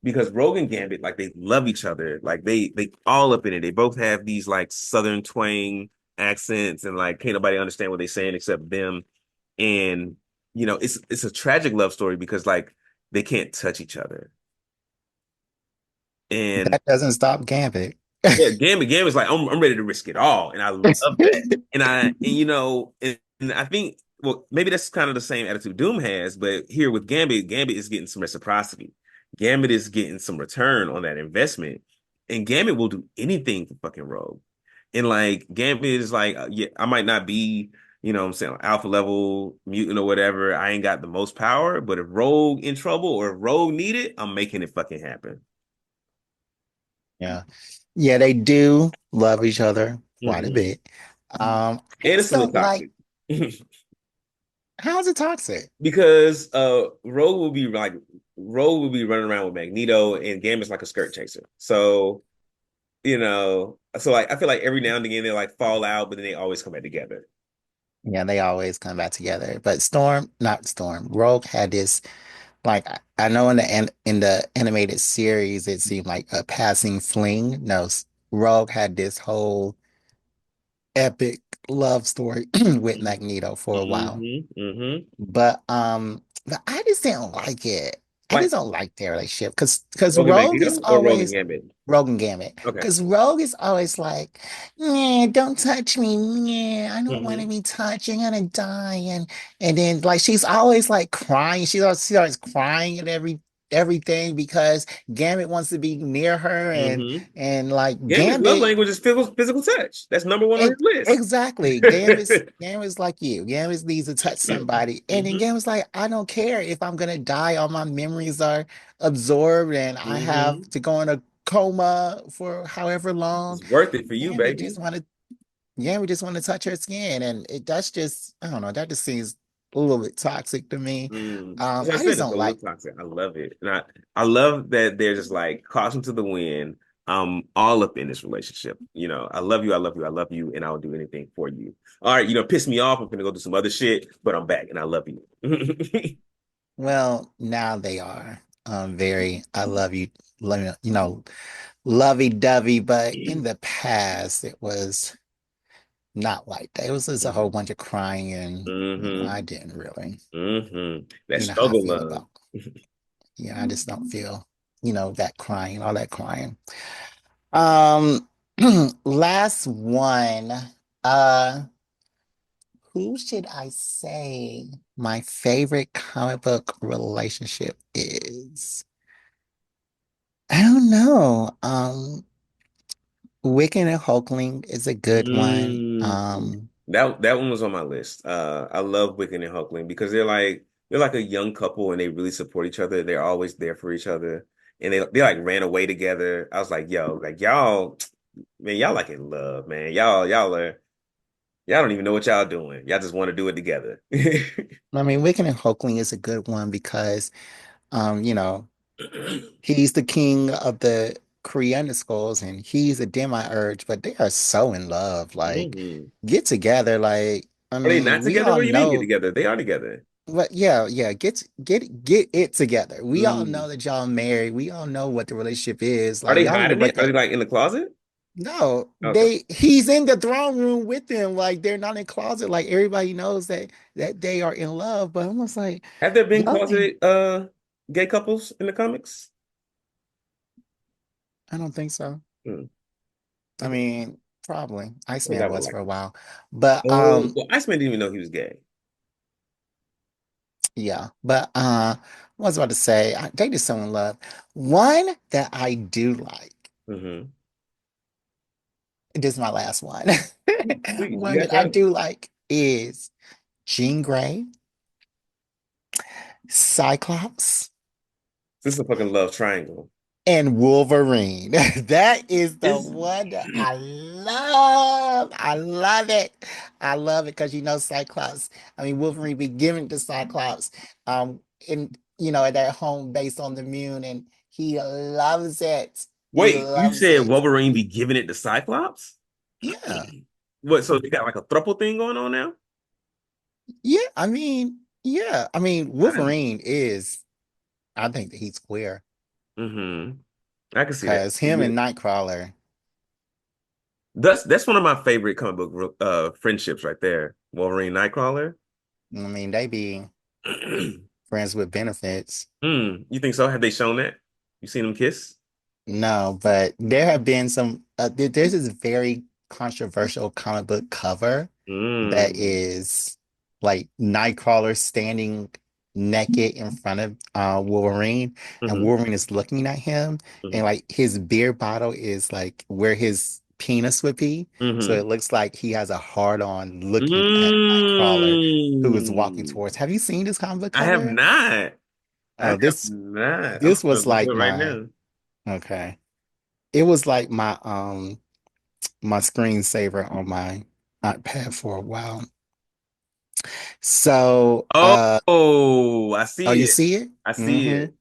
because Rogan Gambit, like they love each other, like they all up in it. They both have these like Southern twang accents, and like can't nobody understand what they're saying except them. And it's a tragic love story because like they can't touch each other. And that doesn't stop Gambit. yeah, Gambit's like I'm ready to risk it all, and I love that. And I think well maybe that's kind of the same attitude Doom has, but here with Gambit is getting some reciprocity. Gambit is getting some return on that investment, and Gambit will do anything for fucking Rogue. And like Gambit is like, yeah, I might not be, what I'm saying, alpha level mutant or whatever. I ain't got the most power, but if Rogue in trouble or if Rogue need it, I'm making it fucking happen. Yeah. Yeah, they do love each other quite a Hmm. bit. I And just it's a little don't like toxic. how is it toxic? Because Rogue will be running around with Magneto and Gambit's like a skirt chaser. So, so like I feel like every now and again they like fall out, but then they always come back together. Yeah, they always come back together. But Storm, not Storm, Rogue had this like I know in the animated series it seemed like a passing fling. No, Rogue had this whole epic love story with Magneto for a while. But I just didn't like it. I Like just don't like their relationship because Rogue and Rogue is Magneto or Rogue and always Gambit. Rogue and Gambit. Okay. Because Rogue is always like, yeah, don't touch me. Yeah, I don't want to Hmm. be touched. You're gonna die. And then like she's always like crying. She's always crying at everything because Gambit wants to be near her Hmm. and like Gambit's love Gambit. language is physical touch. That's number one on his list. Exactly. Gambit's like you. Gambit needs to touch somebody. And then Hmm. Gambit's like, I don't care if I'm gonna die, all my memories are absorbed and I have Hmm. to go in a coma for however long. It's worth it for you, Gambit baby. just wanna Gambit just wanna touch her skin. And that's just I don't know, that just seems a little bit toxic to me. As I I just said, it's don't a little like toxic. I love it. And I love that they're just like caution to the wind. I'm all up in this relationship. I love you, I love you, I love you, and I'll do anything for you. All right, piss me off. I'm gonna go do some other shit, but I'm back and I love you. well, now they are very I love you, lovey-dovey, but in the past it was not like that. It was just a whole bunch of crying and Hmm. I didn't really, That how I struggle feel love. about, I just don't feel, that crying, all that crying. Um, last one, uh, who should I say my favorite comic book relationship is? I don't know. Wiccan and Hulkling is a good one. Mm. That one was on my list. I love Wiccan and Hulkling because they're like a young couple and they really support each other. They're always there for each other, and they like ran away together. I was like, yo, like y'all, man, y'all like in love, man. Y'all don't even know what y'all doing. Y'all just want to do it together. I mean, Wiccan and Hulkling is a good one because, he's the king of the Kree skulls and he's a demiurge, but they are so in love. Like, Hmm. get together. Like, I Are they mean, not we together? all What do you mean get know, together? They are together. but yeah, get it together. We all Mm. know that y'all married. We all know what the relationship is. Are Like, they y'all need to hiding it? break Are they up. like in the closet? No, Okay. he's in the throne room with them. Like, they're not in closet. Like, everybody knows that they are in love. But I'm just like, Have there been y'all need, closeted gay couples in the comics? I don't think so. Hmm. I Okay. mean, probably. I think Iceman I would was like for a it. while. But Oh, well, Iceman didn't even know he was gay. yeah. But what was I about to say? They just so in love. One that I do like, Hmm. this is my last one. Please, you One got that I time. do like is Jean Grey, Cyclops, This is a fucking love triangle. and Wolverine. That is the Is one that I love. I love it. I love it because Cyclops. I mean, Wolverine be giving to Cyclops, at that home based on the moon, and he loves it. He wait, you loves said it. Wolverine be giving it to Cyclops? Yeah, What, so they got like a throuple thing going on now? yeah. I mean, I didn't. Wolverine is. I think that he's queer Mm-hmm. I can see that. because him and Nightcrawler. That's one of my favorite comic book friendships right there. Wolverine Nightcrawler. I mean, they be friends with benefits. You think so? Have they shown that? You seen them kiss? No, but there have been some. There's this very controversial comic book cover that Mm. is like Nightcrawler standing naked in front of Wolverine, and Mm-hmm. Wolverine is looking at him, and like his beer bottle is like where his penis would be, so Mm-hmm. it looks like he has a hard on looking at Nightcrawler, who is walking Mm. towards. Have you seen this comic book I have cover? not. I Oh, have this not. I'm this gonna was Google like it right my now. okay. It was like my screensaver on my iPad for a while. So Oh, I oh, see you it. see it? I see Mm-hmm.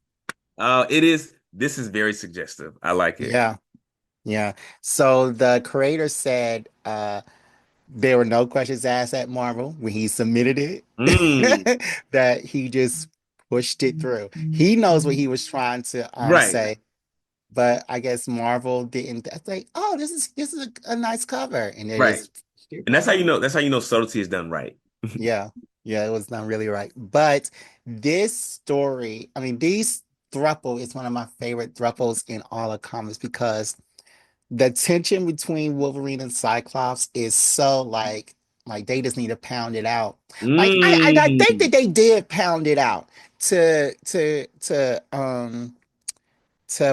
it. It is. This is very suggestive. I like it. Yeah, yeah. So the creator said there were no questions asked at Marvel when he submitted it, Mm. that he just pushed it through. He knows what he was trying to Right. say, but I guess Marvel didn't say, "Oh, this is a nice cover," and they Right. just pushed it And that's how you down. know. That's how you know subtlety is done right. Yeah, yeah, it was not really right. But this story, I mean, these thruple is one of my favorite thruples in all of comics because the tension between Wolverine and Cyclops is so like they just need to pound it out. Like I think that Mm. they did pound it out to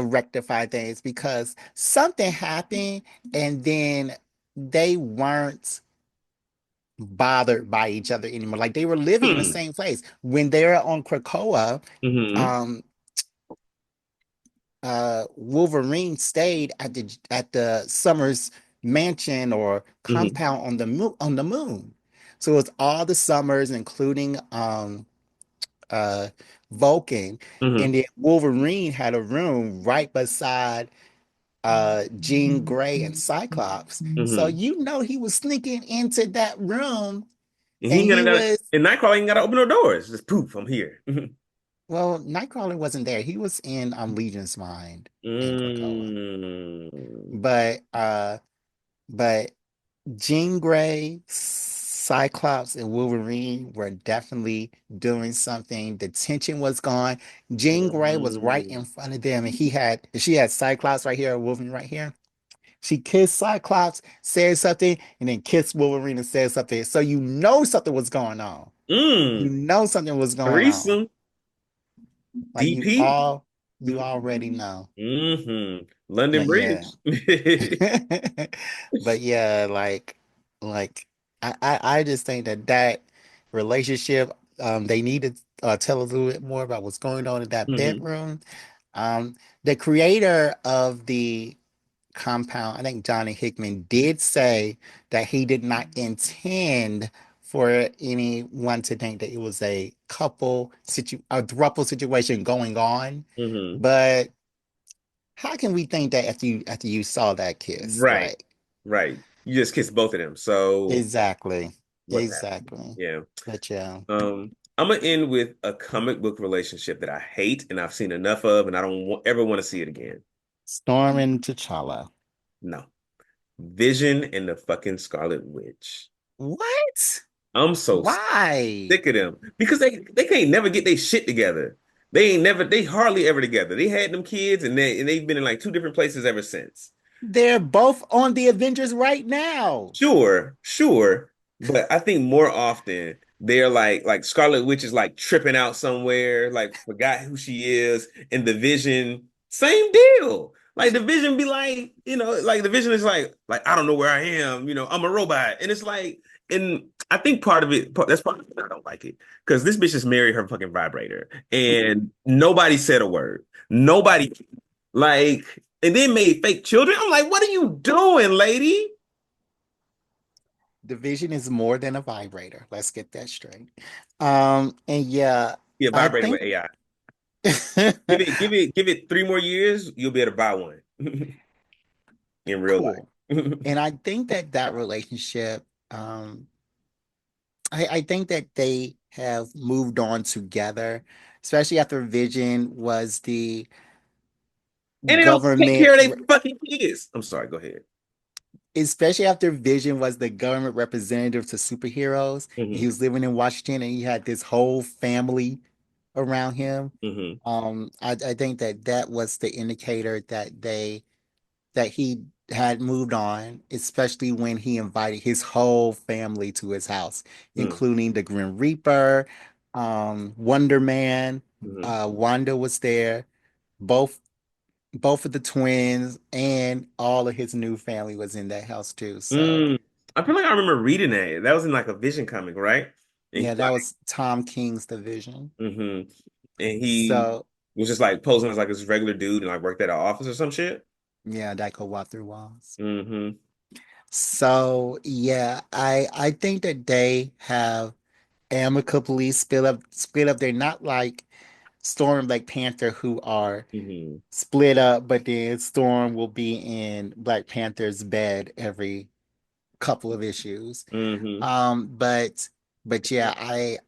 rectify things because something happened and then they weren't bothered by each other anymore. Like they were living in the Hmm. same place. When they're on Krakoa, Mm-hmm. um, Wolverine stayed at the Summers mansion or Mm-hmm. compound on the moon. So it's all the Summers, including uh Vulcan, Mm-hmm. and then Wolverine had a room right beside Jean Grey and Cyclops. So Mm-hmm. he was sneaking into that room And he and ain't he gonna got was and Nightcrawler ain't gotta open no doors. Just poof, I'm here. well, Nightcrawler wasn't there. He was in Legion's mind in Krakoa. Mm. But Jean Grey, Cyclops, and Wolverine were definitely doing something. The tension was gone. Jean Grey was right Mm. in front of them, and she had Cyclops right here, Wolverine right here. She kissed Cyclops, said something, and then kissed Wolverine and said something. So something was going on. You Mm. know something was going on. Threesome. Like DP. you already know. London But yeah. Bridge. But yeah, like I just think that relationship, they need to tell us a little bit more about what's going on in that Hmm. bedroom. The creator of the compound, I think Johnny Hickman did say that he did not intend for anyone to think that it was a throuple situation going on. Hmm. But how can we think that after you saw that kiss? Right. Like, Right. You just kissed both of them. So exactly. what's happening? Exactly. Yeah. But yeah, I'm gonna end with a comic book relationship that I hate and I've seen enough of, and I don't ever want to see it again. Storm and T'Challa. No. Vision and the fucking Scarlet Witch. What? I'm so Why? sick of them because they can't never get their shit together. They hardly ever together. They had them kids and they've been in like two different places ever since. They're both on the Avengers right now. Sure, sure. But I think more often they're like Scarlet Witch is like tripping out somewhere, like forgot who she is, and the Vision, same deal. Like the Vision be like, like the Vision is like I don't know where I am, I'm a robot. And it's like, and I think that's part of it I don't like it. Because this bitch just married her fucking vibrator and nobody said a word. Nobody. Like, and then made fake children. I'm like, what are you doing, lady? Division is more than a vibrator. Let's get that straight. And yeah, Yeah, I vibrating with think AI. Give it 3 more years, you'll be able to buy one in real cool. life. And I think that that relationship, I think that they have moved on together, especially after Vision was the And they don't take government, care of their fucking kids. I'm sorry, go ahead. especially after Vision was the government representative to superheroes. He Hmm. was living in Washington and he had this whole family around him. Hmm. I think that that was the indicator that he had moved on, especially when he invited his whole family to his house, including the Grim Reaper, Wonder Man, Hmm. Wanda was there, both both of the twins, and all of his new family was in that house too. So Mm. I feel like I remember reading that. That was in like a Vision comic, right? And he yeah, that was Tom King's division. hmm and he So was just like posing as like this regular dude and like worked at an office or some shit. yeah, that could walk through walls. Hmm. So yeah, I think that they have amicably split up. They're not like Storm and Black Panther who are Hmm. split up, but then Storm will be in Black Panther's bed every couple of issues. Hmm. But yeah, I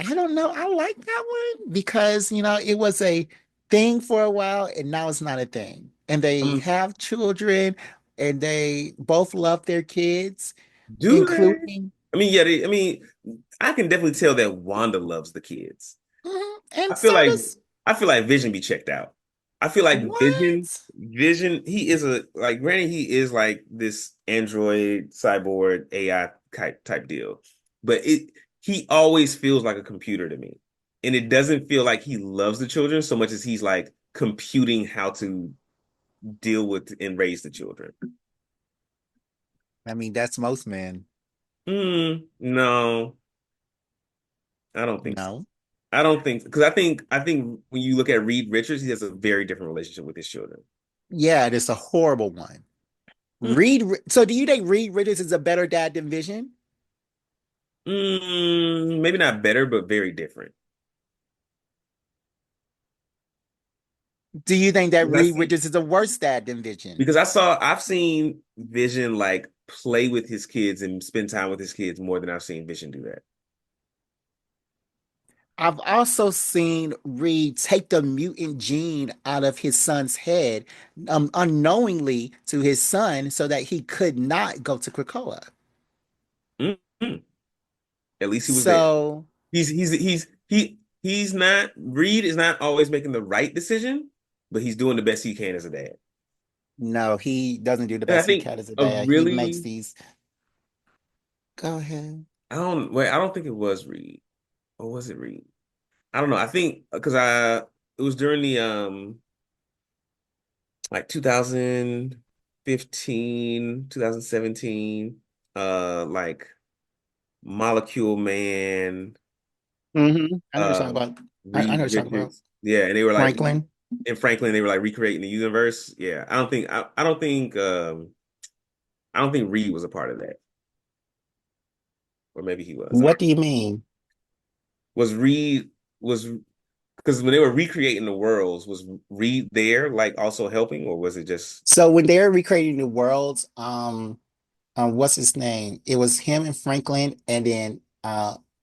don't know. I like that one because it was a thing for a while and now it's not a thing. And they Um, have children and they both love their kids, do they? including I mean, yeah, I mean, I can definitely tell that Wanda loves the kids. mhm, and I feel so like does I feel like Vision be checked out. I feel like what? Vision, he is a like granted he is like this android cyborg AI type deal, but it he always feels like a computer to me. And it doesn't feel like he loves the children so much as he's like computing how to deal with and raise the children. I mean, that's most men. No, I don't think so. No. I don't think because I think when you look at Reed Richards, he has a very different relationship with his children. Yeah, it's a horrible one. So do you think Reed Richards is a better dad than Vision? Maybe not better, but very different. Do you think that Because I Reed see, Richards is a worse dad than Vision? I've seen Vision like play with his kids and spend time with his kids more than I've seen Vision do that. I've also seen Reed take the mutant gene out of his son's head, unknowingly to his son, so that he could not go to Krakoa. Mhm. At least he was there. So He's not Reed is not always making the right decision, but he's doing the best he can as a dad. no, he doesn't do the And I best he think can as a a dad. He makes really these. Go ahead. I don't think it was Reed. Or was it Reed? I don't know. I think because I it was during the like 2015, 2017, like Molecule Man, I know what you're talking about. I know Reed what you're talking about. Richards. Yeah, and they were like Franklin. in Franklin, they were like recreating the universe. Yeah. I don't think Reed was a part of that. Or maybe he was. What do you mean? Was Reed was because when they were recreating the worlds, was Reed there like also helping, or was it just So when they're recreating the worlds, what's his name? It was him and Franklin, and then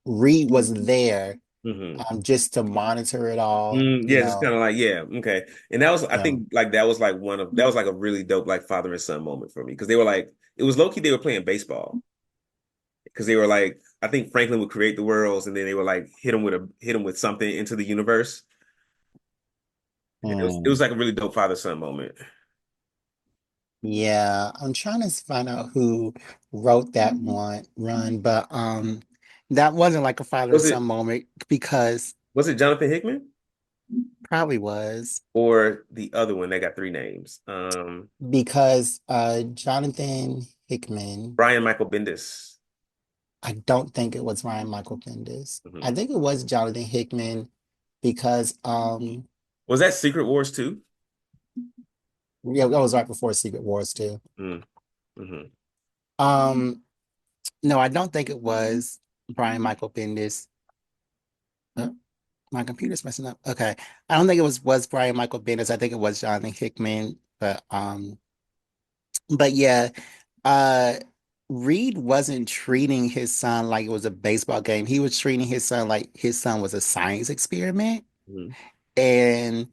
Reed was there, Mhm. just to monitor it all, Yeah, just kind of like, yeah, okay. And that was, I Yeah. think, like that was like that was like a really dope like father and son moment for me because they were like, it was low key they were playing baseball because they were like, I think Franklin would create the worlds and then they were like hit him with something into the universe. And it Hmm. was like a really dope father son moment. Yeah, I'm trying to find out who wrote that one run, but that wasn't like a father and Was son it moment because was it Jonathan Hickman probably was or the other one that got three names? because Jonathan Hickman. Brian Michael Bendis. I don't think it was Ryan Michael Bendis. I Mhm. think it was Jonathan Hickman because Was that Secret Wars too? Yeah, that was right before Secret Wars too. Mm, hmm Um, no, I don't think it was Brian Michael Bendis. Uh, my computer's messing up. Okay. I don't think it was Brian Michael Bendis. I think it was Jonathan Hickman. But yeah, uh Reed wasn't treating his son like it was a baseball game. He was treating his son like his son was a science experiment. hmm And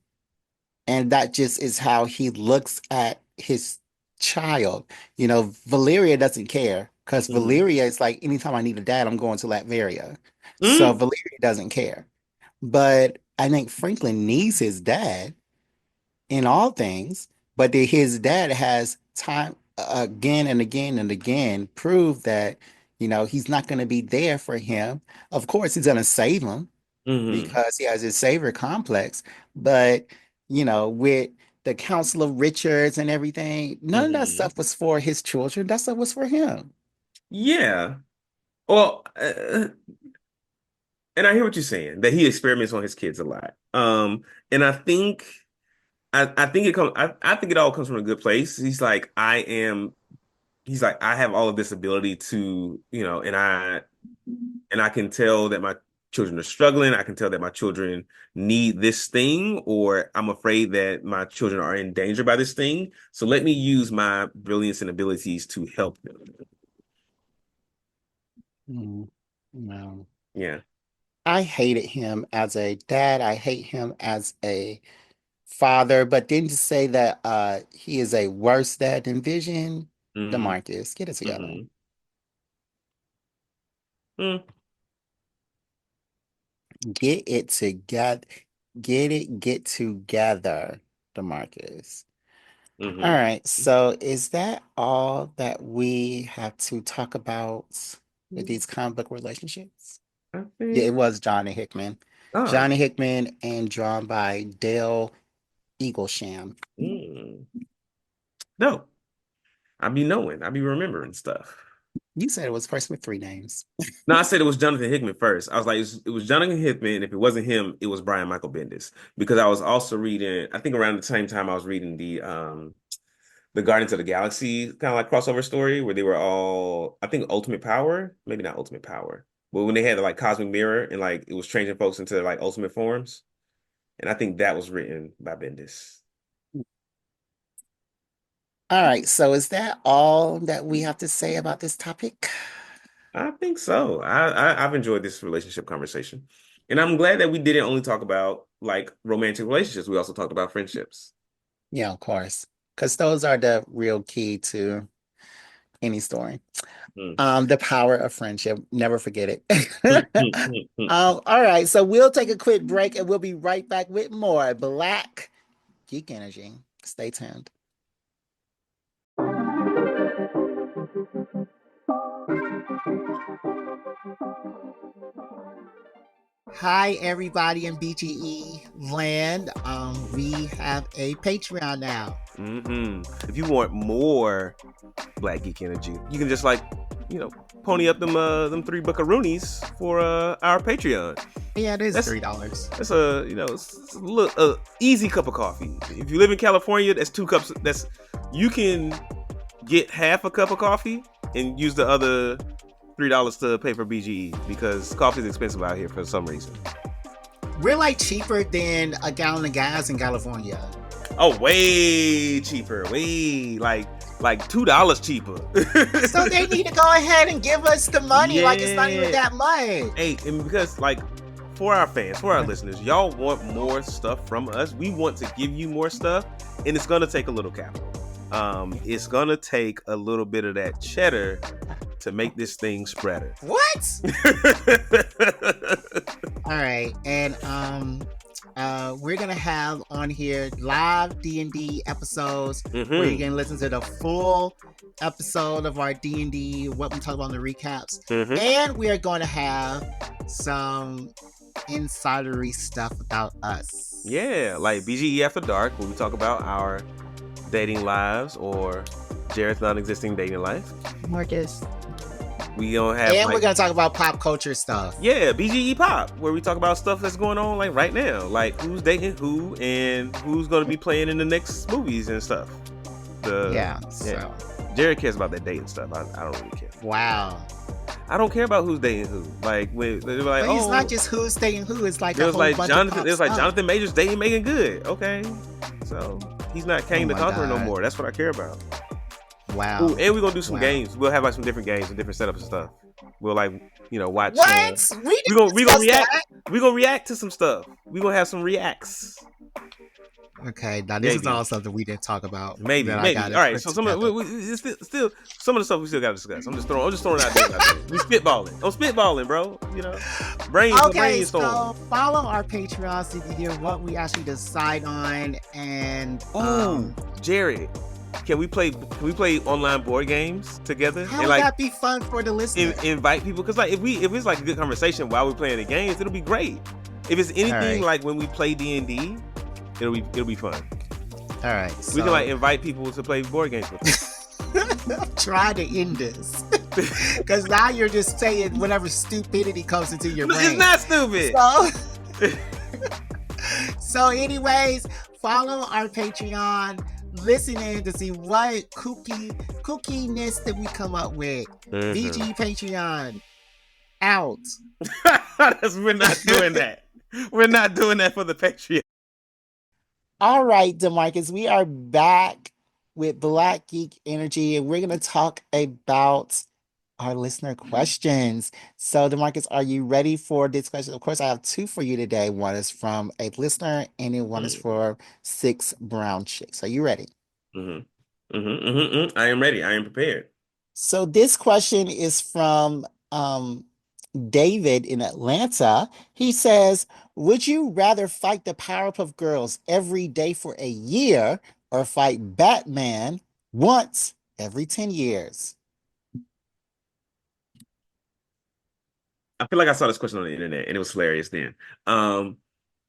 and that just is how he looks at his child. You know, Valeria doesn't care because hmm Valeria is like, anytime I need a dad, I'm going to Latveria. So mm Valeria doesn't care. But I think Franklin needs his dad in all things, but that his dad has time again and again and again proved that, he's not going to be there for him. Of course, he's going to save him hmm because he has his savior complex. But, with the Council of Richards and everything, none of that hmm stuff was for his children. That stuff was for him. Yeah. Well, and I hear what you're saying, that he experiments on his kids a lot. And I think I think it all comes from a good place. He's like, I have all of this ability to, and I can tell that my children are struggling. I can tell that my children need this thing, or I'm afraid that my children are in danger by this thing. So let me use my brilliance and abilities to help them. Mm, no. Yeah. I hated him as a dad. I hate him as a father, but then to say that he is a worse dad than Vision, hmm DeMarcus, get it together. hmm mm Get it together. Get together, DeMarcus. All hmm right, so is that all that we have to talk about with these comic book relationships? I Yeah, it think. was Johnny Hickman. Ah. Johnny Hickman and drawn by Dale Eaglesham. mm. No, I be knowing. I be remembering stuff. You said it was first with three names. No, I said it was Jonathan Hickman first. I was like, it was Jonathan Hickman. And if it wasn't him, it was Brian Michael Bendis. Because I was also reading, I think around the same time I was reading the Guardians of the Galaxy kind of like crossover story where they were all, I think Ultimate Power, maybe not Ultimate Power, but when they had the like cosmic mirror and like it was changing folks into like ultimate forms. And I think that was written by Bendis. All right, so is that all that we have to say about this topic? I think so. I've enjoyed this relationship conversation. And I'm glad that we didn't only talk about like romantic relationships. We also talked about friendships. Yeah, of course, because those are the real key to any story. Mm. The power of friendship. Never forget it. All right, so we'll take a quick break and we'll be right back with more Black Geek Energy. Stay tuned. Hi, everybody in BGE land. We have a Patreon now. If you want more Black Geek Energy, you can just like, pony up them three buckaroonies for our Patreon. Yeah, it is That's $3. that's it's a little easy cup of coffee. If you live in California, that's 2 cups. You can get half a cup of coffee and use the other $3 to pay for BGE because coffee is expensive out here for some reason. We're like cheaper than a gallon of gas in California. Oh, way cheaper, way like $2 cheaper. So they need to go ahead and give us the money like it's not even Yeah. that much. Hey, and because like for our fans, for our listeners, y'all want more stuff from us. We want to give you more stuff, and it's gonna take a little capital. It's gonna take a little bit of that cheddar to make this thing spreader. What? All right, and we're gonna have on here live D&D episodes where you can listen to the full episode of our D&D, what we talk about in the recaps, and we are going to have some insidery stuff about us. Yeah, like BGE After Dark, when we talk about our dating lives or Jared's non-existing dating life. Marcus. We gonna have And we're like, gonna talk about pop culture stuff. yeah, BGE Pop, where we talk about stuff that's going on like right now, like who's dating who and who's gonna be playing in the next movies and stuff. The Yeah, Yeah, so Jared cares about that dating stuff. I don't really care. wow. I don't care about who's dating who. Like when they're like, But it's not oh, just who's dating who, it's like there a was whole like bunch of Jonathan. pop There's like stuff. Jonathan Majors dating Megan Good. Okay, so he's not Oh Kang the my Conqueror no God. more. That's what I care about. Ooh, Wow. and we're gonna do some Wow. games. We'll have like some different games and different setups and stuff. We'll like, watch. What? We We didn't gonna discuss react. that. We gonna react to some stuff. We gonna have some reacts. Okay, now this is Maybe, all something we didn't talk about maybe, that I maybe. gotta All right. put So some of together. it's still some of the stuff we still gotta discuss. I'm just throwing out there. We spitballing. I'm spitballing, bro. Okay, Brainstorm. so follow our Patreon so you can hear what we actually decide on and Oh, Jared, can we play online board games together how and would like that be fun for the listener? invite people? Because like if it's like a good conversation while we're playing the games, it'll be great. If it's All anything right. like when we play D&D, it'll be fun. All right. We can like So invite people to play board games with us. try to end this. Because now you're just saying whatever stupidity comes into your It's brain. not stupid. So, so anyways, follow our Patreon. Listen in to see what kookiness that we come up with. Mhm. VG Patreon out. We're not doing that. We're not doing that for the Patreon. All right, Demarcus, we are back with Black Geek Energy, and we're going to talk about our listener questions. So, Demarcus, are you ready for this question? Of course, I have two for you today. One is from a listener, and then one is for Six Brown Chicks. Are you ready? I am ready. I am prepared. So, this question is from David in Atlanta. He says, would you rather fight the Powerpuff Girls every day for a year or fight Batman once every 10 years? I feel like I saw this question on the internet and it was hilarious then. Um,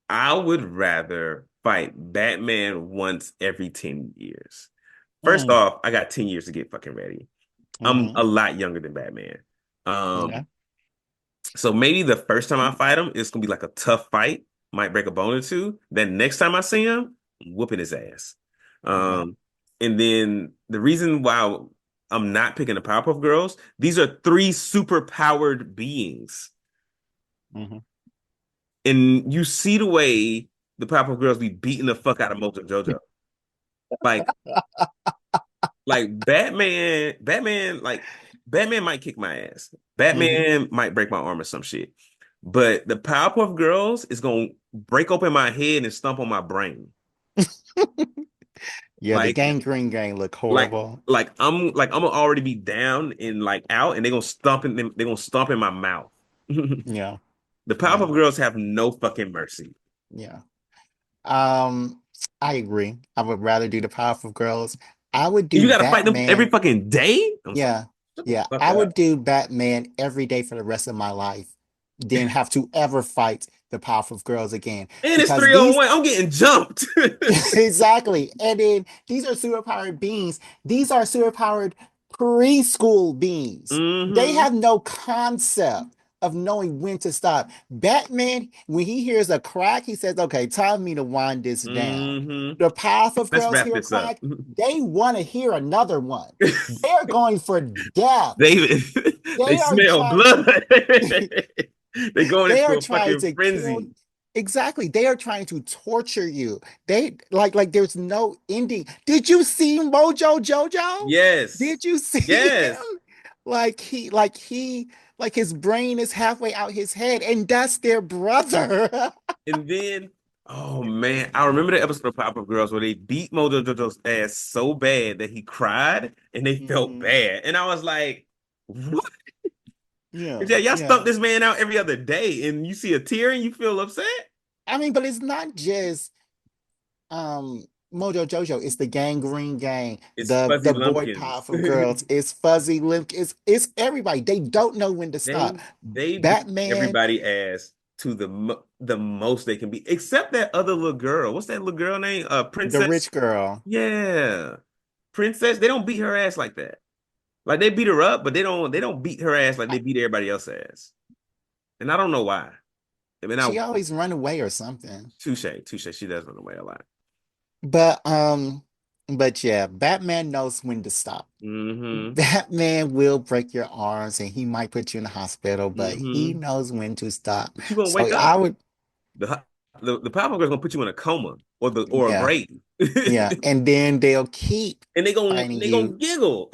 I would rather fight Batman once every 10 years. First Mm, off, I got 10 years to get fucking ready. I'm hmm a lot younger than Batman. Yeah. So maybe the first time I fight him, it's gonna be like a tough fight, might break a bone or two. Then next time I see him, I'm whooping his ass. Okay. Um, and then the reason why I'm not picking the Powerpuff Girls, these are three super powered beings. Hmm. And you see the way the Powerpuff Girls be beating the fuck out of Mojo Jojo. Like, Batman might kick my ass. Hmm. Batman might break my arm or some shit. But the Powerpuff Girls is gonna break open my head and stomp on my brain. Yeah, the Like, gangrene gang look like, horrible. I'm gonna already be down and like out, and they're gonna stomp in my mouth. The Yeah. Yeah. Powerpuff Girls have no fucking mercy. Yeah. Um, I agree. I would rather do the Powerpuff Girls. I would And do you gotta fight them every Batman. fucking day? I'm sorry. Yeah. Shut the Yeah. fuck I would up. do Batman every day for the rest of my life, then have to ever fight the Powerpuff Girls again. And it's Because these 301. I'm getting jumped. exactly. And then these are superpowered beings. These are superpowered preschool beings. They Hmm. have no concept of knowing when to stop. Batman, when he hears a crack, he says, okay, time for me to wind this down. Hmm. The Powerpuff Let's Girls wrap hear a this up. crack, they want to hear another one. They're going for death. David, they They are smell trying, blood. They're going they are into a trying fucking to kill. frenzy. Exactly. They are trying to torture you. They like there's no ending. Did you see Mojo Jojo? Yes. Did you see him? Yes. Like his brain is halfway out his head, and that's their brother. And then, oh man, I remember the episode of Pop-Up Girls where they beat Mojo Jojo's ass so bad that he cried and they felt Hmm. bad. And I was like, what? Yeah, Yeah, y'all stump yeah. this man out every other day and you see a tear and you feel upset? I mean, but it's not just um Mojo Jojo, it's the Gangrene Gang, It's the Fuzzy boy Lumpkins. powerful girls, it's Fuzzy Limp, it's everybody. They don't know when to stop. They beat Batman, everybody ass to the most they can be, except that other little girl. What's that little girl name? the Princess. rich girl. Yeah, Princess. They don't beat her ass like that. Like they beat her up, but they don't beat her ass like they beat everybody else's ass. And I don't know why. I mean, She always run away or something. touche. She does run away a lot. But yeah, Batman knows when to stop. Mm-hmm. Batman will break your arms and he might put you in the hospital, but he Mm-hmm. knows when to stop. But you gonna So wake I up. would, The the power girl's gonna put you in a coma or a yeah, grave. yeah. And then they'll keep And they gonna fighting they gonna you. giggle.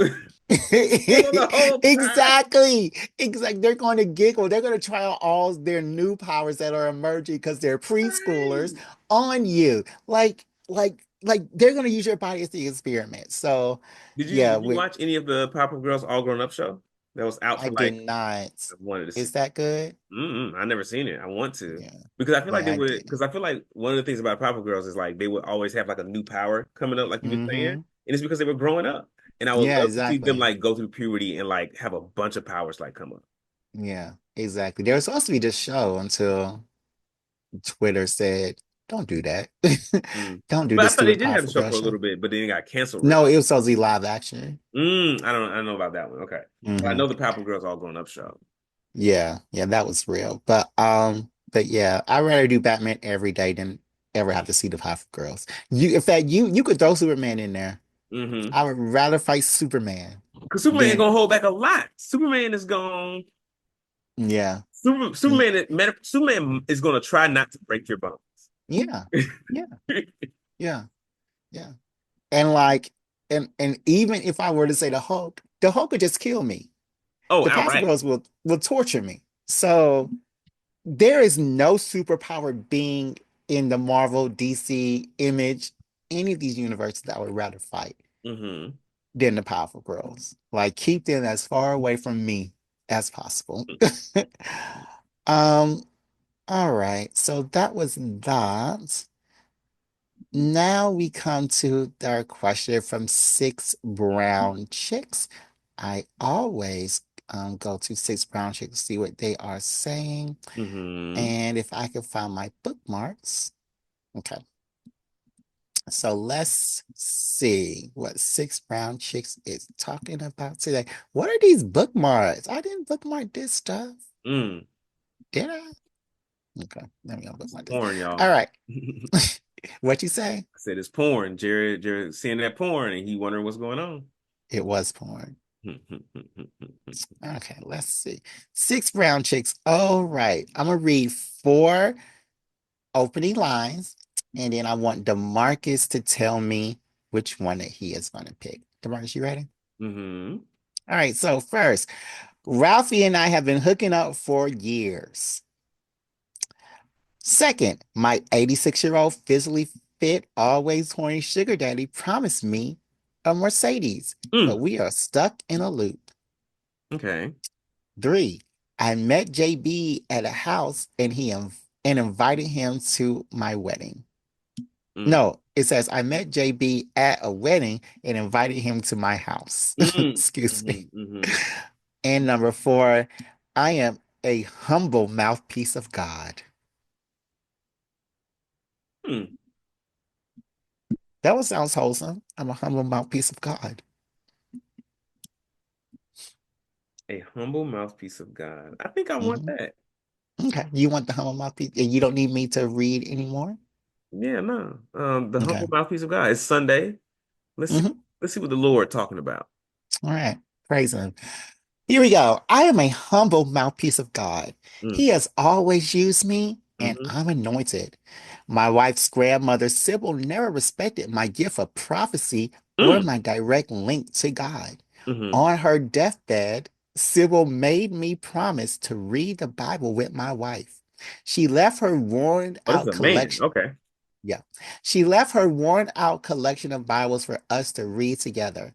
Giggle the whole time. Exactly. Exactly. They're going to giggle. They're going to try out all their new powers that are emerging because they're preschoolers Right. on you. Like they're going to use your body as the experiment. So, Did you yeah, did you watch any of the Powerpuff Girls All Grown Up show that was out I for did like not. I wanted to see. Is that good? I never seen it. I want to Yeah. because I feel like Yeah, they I would didn't. because I feel like one of the things about Powerpuff Girls is like they would always have like a new power coming up, like you've been saying, Mm-hmm. and it's because they were growing up. And I would Yeah, love to see them exactly. like go through puberty and like have a bunch of powers like come up. Yeah, exactly. They were supposed to be this show until Twitter said, don't do that. Mm. Don't do But I this thought they stupid did have the powerful show girl for a show. little bit, but then it got canceled real. No, it was supposed to be live action. I don't know about that one. Okay. But I Hmm. know the Powerpuff Girls All Grown Up show. Yeah, yeah, that was real. But yeah, I'd rather do Batman every day than ever have to see the Powerpuff Girls. In fact, you could throw Superman in there. Mm-hmm. I would rather fight Superman Because Superman is than gonna hold back a lot. Superman is going yeah, Superman is gonna try not to break your bones. yeah, yeah, yeah, yeah. And like, and even if I were to say the Hulk could just kill me. Oh, The Powerpuff outright. Girls will torture me. So there is no superpower being in the Marvel, DC, Image, any of these universes that I would rather fight Mm-hmm. than the Powerful Girls. Like keep them as far away from me as possible. Um, all right. So that was that. Now we come to our question from Six Brown Chicks. I always go to Six Brown Chicks to see what they are saying. Mm-hmm. And if I can find my bookmarks. Okay. So let's see what Six Brown Chicks is talking about today. What are these bookmarks? I didn't bookmark this stuff. Mm. Did I? Okay. Let me It's bookmark this. porn, All y'all. right. I What you say? said it's porn. Jared seeing that porn and he wondering what's going on. It was porn. Okay, let's see. Six Brown Chicks. All right. I'm gonna read four opening lines, and then I want DeMarcus to tell me which one that he is gonna pick. DeMarcus, you ready? Mm-hmm. All right, so first, Ralphie and I have been hooking up for years. Second, my 86-year-old physically fit, always horny sugar daddy promised me a Mercedes, but Mm. we are stuck in a loop. Okay. Three, I met JB at a house and invited him to my wedding. Mm. No, it says I met JB at a wedding and invited him to my house. Mm. Excuse me. Mm-hmm. Mm-hmm. And number four, I am a humble mouthpiece of God. Hmm. That one sounds wholesome. I'm a humble mouthpiece of God. A humble mouthpiece of God. I think I want Hmm. that. Okay. You want the humble mouthpiece? And you don't need me to read anymore? Yeah, no. The humble Okay. mouthpiece of God. It's Sunday. Let's see. Hmm. Let's see what the Lord talking about. All right. Praise him. Here we go. I am a humble mouthpiece of God. Mm. He has always used me, and Mm-hmm. I'm anointed. My wife's grandmother, Sybil, never respected my gift of prophecy or Mm. my direct link to God. Mm-hmm. On her deathbed, Sybil made me promise to read the Bible with my wife. She left her worn Oh, this is out a man. collection. Okay. Yeah. She left her worn out collection of Bibles for us to read together.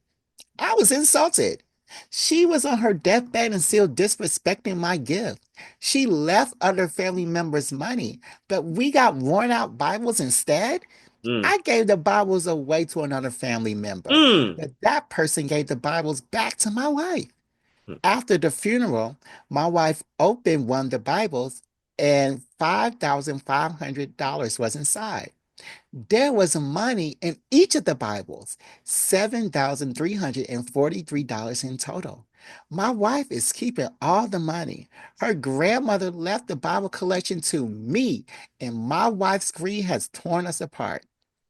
I was insulted. She was on her deathbed and still disrespecting my gift. She left other family members money, but we got worn out Bibles instead. Mm. I gave the Bibles away to another family member, Mm. but that person gave the Bibles back to my wife. Mm. After the funeral, my wife opened one of the Bibles and $5,500 was inside. There was money in each of the Bibles, $7,343 in total. My wife is keeping all the money. Her grandmother left the Bible collection to me, and my wife's greed has torn us apart.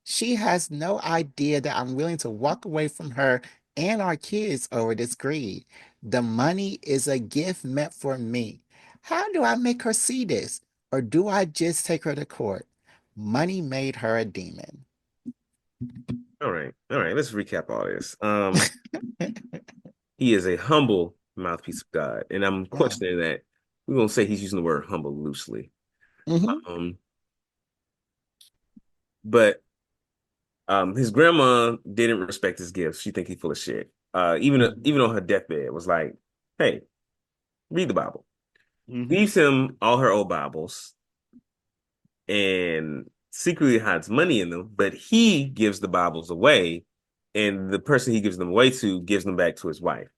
She has no idea that I'm willing to walk away from her and our kids over this greed. The money is a gift meant for me. How do I make her see this? Or do I just take her to court? Money made her a demon. All right. Let's recap all this. He is a humble mouthpiece of God, and I'm Yeah. questioning that. We're gonna say he's using the word humble loosely. Hmm. Um, but his grandma didn't respect his gifts. She think he's full of shit. Even on her deathbed, was like, "Hey, read the Bible." Hmm. Leaves him all her old Bibles and secretly hides money in them, but he gives the Bibles away, and the person he gives them away to gives them back to his wife.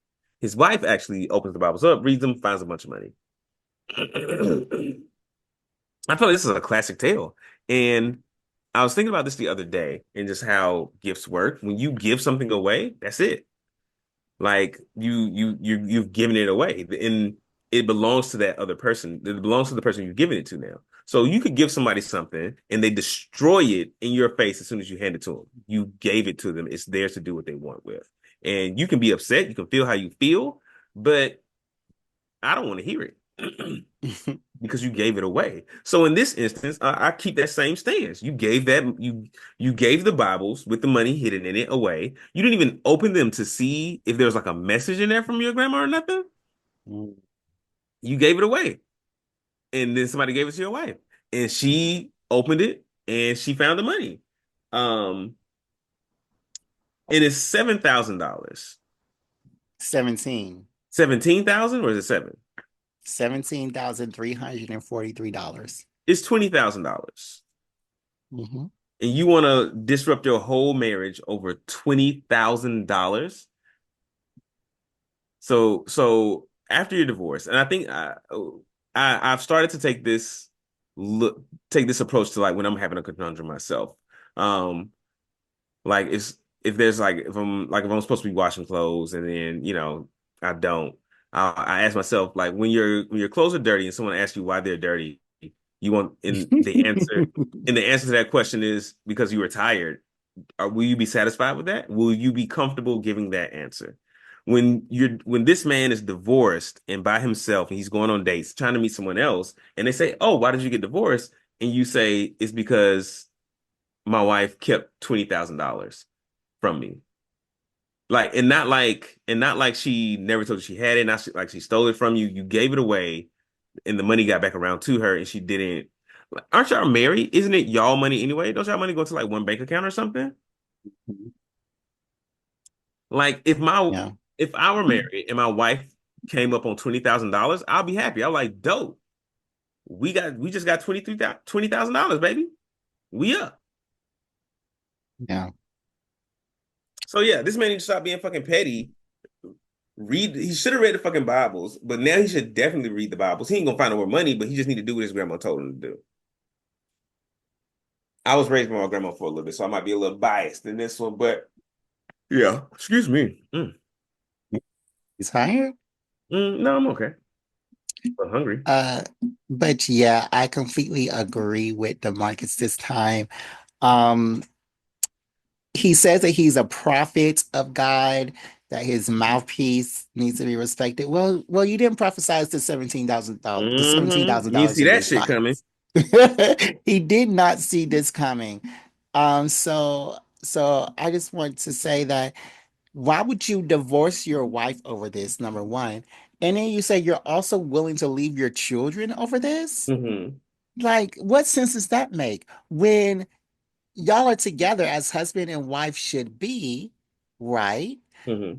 His wife actually opens the Bibles up, reads them, finds a bunch of money. I feel like this is a classic tale. And I was thinking about this the other day and just how gifts work. When you give something away, that's it. Like you've given it away, and it belongs to that other person. It belongs to the person you've given it to now. So you could give somebody something and they destroy it in your face as soon as you hand it to them. You gave it to them. It's theirs to do what they want with. And you can be upset. You can feel how you feel, but I don't want to hear it because you gave it away. So in this instance, I keep that same stance. You gave the Bibles with the money hidden in it away. You didn't even open them to see if there was like a message in there from your grandma or nothing. You gave it away, and then somebody gave it to your wife, and she opened it and she found the money. Um, and it's $7,000. 17. 17,000 or is it seven? $17,343. It's $20,000. Hmm. And you want to disrupt your whole marriage over $20,000. So after your divorce, and I think I've started to look take this approach to like when I'm having a conundrum myself. Um, like if there's like if I'm supposed to be washing clothes and then I don't, I ask myself like when your clothes are dirty and someone asks you why they're dirty, you want and the answer to that question is because you were tired. Will you be satisfied with that? Will you be comfortable giving that answer? When this man is divorced and by himself and he's going on dates, trying to meet someone else, and they say, "Oh, why did you get divorced?" and you say it's because my wife kept $20,000 from me. And not like she never told you she had it, like she stole it from you. You gave it away and the money got back around to her and she didn't. Aren't y'all married? Isn't it y'all money anyway? Don't y'all money go to like one bank account or something? Like Yeah. if I were married and my wife came up on $20,000, I'll be happy. I'm like, dope. We just got $20,000, baby. We up. Yeah. So yeah, this man needs to stop being fucking petty. He should have read the fucking Bibles, but now he should definitely read the Bibles. He ain't gonna find no more money, but he just need to do what his grandma told him to do. I was raised by my grandma for a little bit, so I might be a little biased in this one, but yeah, excuse me. He's hired. No, I'm okay. I'm hungry. Uh, but yeah, I completely agree with the Marcus this time. Um, he says that he's a prophet of God, that his mouthpiece needs to be respected. Well, you didn't prophesize the seventeen thousand You dollars see in that these shit coming. Bibles. He did not see this coming. So I just want to say that why would you divorce your wife over this, number one? And then you say you're also willing to leave your children over this? hmm Like, what sense does that make? When y'all are together as husband and wife should be, right? hmm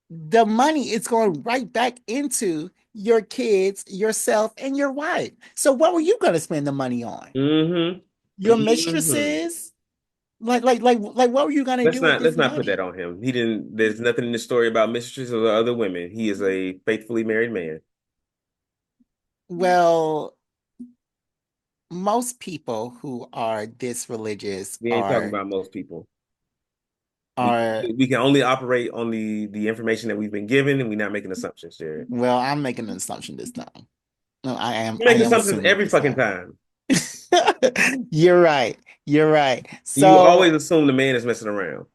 The money is going right back into your kids, yourself, and your wife. So what were you going to spend the money on? hmm Your hmm mistresses? Like, what were you going to do with Let's this not put that money? on him. He didn't. There's nothing in the story about mistresses or other women. He is a faithfully married man. Well, most people who are this religious We ain't talking about most people. We are we can only operate on the information that we've been given, and we're not making assumptions, Jared. well, I'm making an assumption this time. No, You I make am assumptions assuming every this fucking time. time. You're right. You're right. You So, always assume the man is messing around.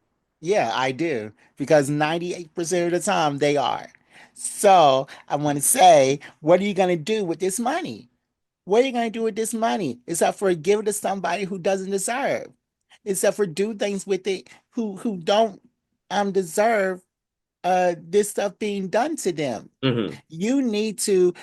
yeah, I do because 98% of the time they are. So, I want to say, what are you going to do with this money? What are you going to do with this money except for give it to somebody who doesn't deserve? Except for do things with it who don't deserve this stuff being done to them. Hmm. You need to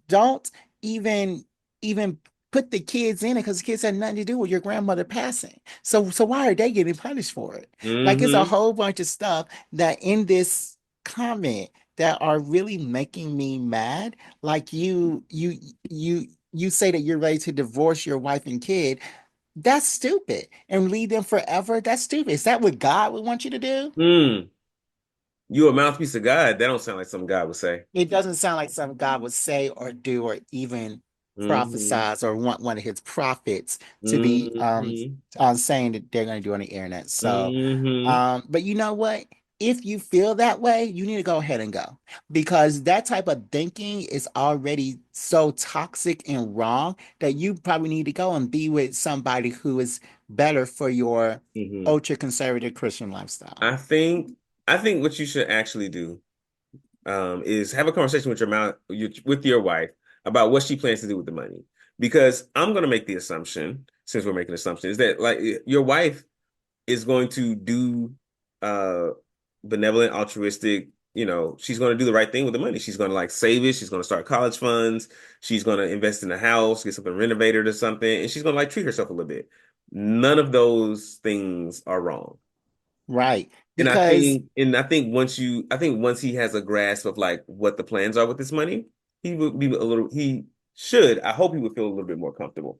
don't even even put the kids in it because the kids had nothing to do with your grandmother passing. So why are they getting punished for it? Like it's a Hmm. whole bunch of stuff that in this comment that are really making me mad. Like you say that you're ready to divorce your wife and kid. That's stupid. And leave them forever. That's stupid. Is that what God would want you to do? Mm. You a mouthpiece of God. That don't sound like something God would say. It doesn't sound like something God would say or do or even Hmm. prophesize or want one of his prophets to be Hmm. saying that they're going to do on the internet. So, Hmm. but you know what? If you feel that way, you need to go ahead and go because that type of thinking is already so toxic and wrong that you probably need to go and be with somebody who is better for your Hmm. ultra conservative Christian lifestyle. I think I think what you should actually do is have a conversation with with your wife about what she plans to do with the money. Because I'm going to make the assumption, since we're making assumptions, that like your wife is going to do uh benevolent, altruistic, she's going to do the right thing with the money. She's going to like save it. She's going to start college funds. She's going to invest in a house, get something renovated or something, and she's going to like treat herself a little bit. None of those things are wrong. Right. And I Because think, and I think I think once he has a grasp of like what the plans are with this money, he would be a little, he should, I hope he would feel a little bit more comfortable.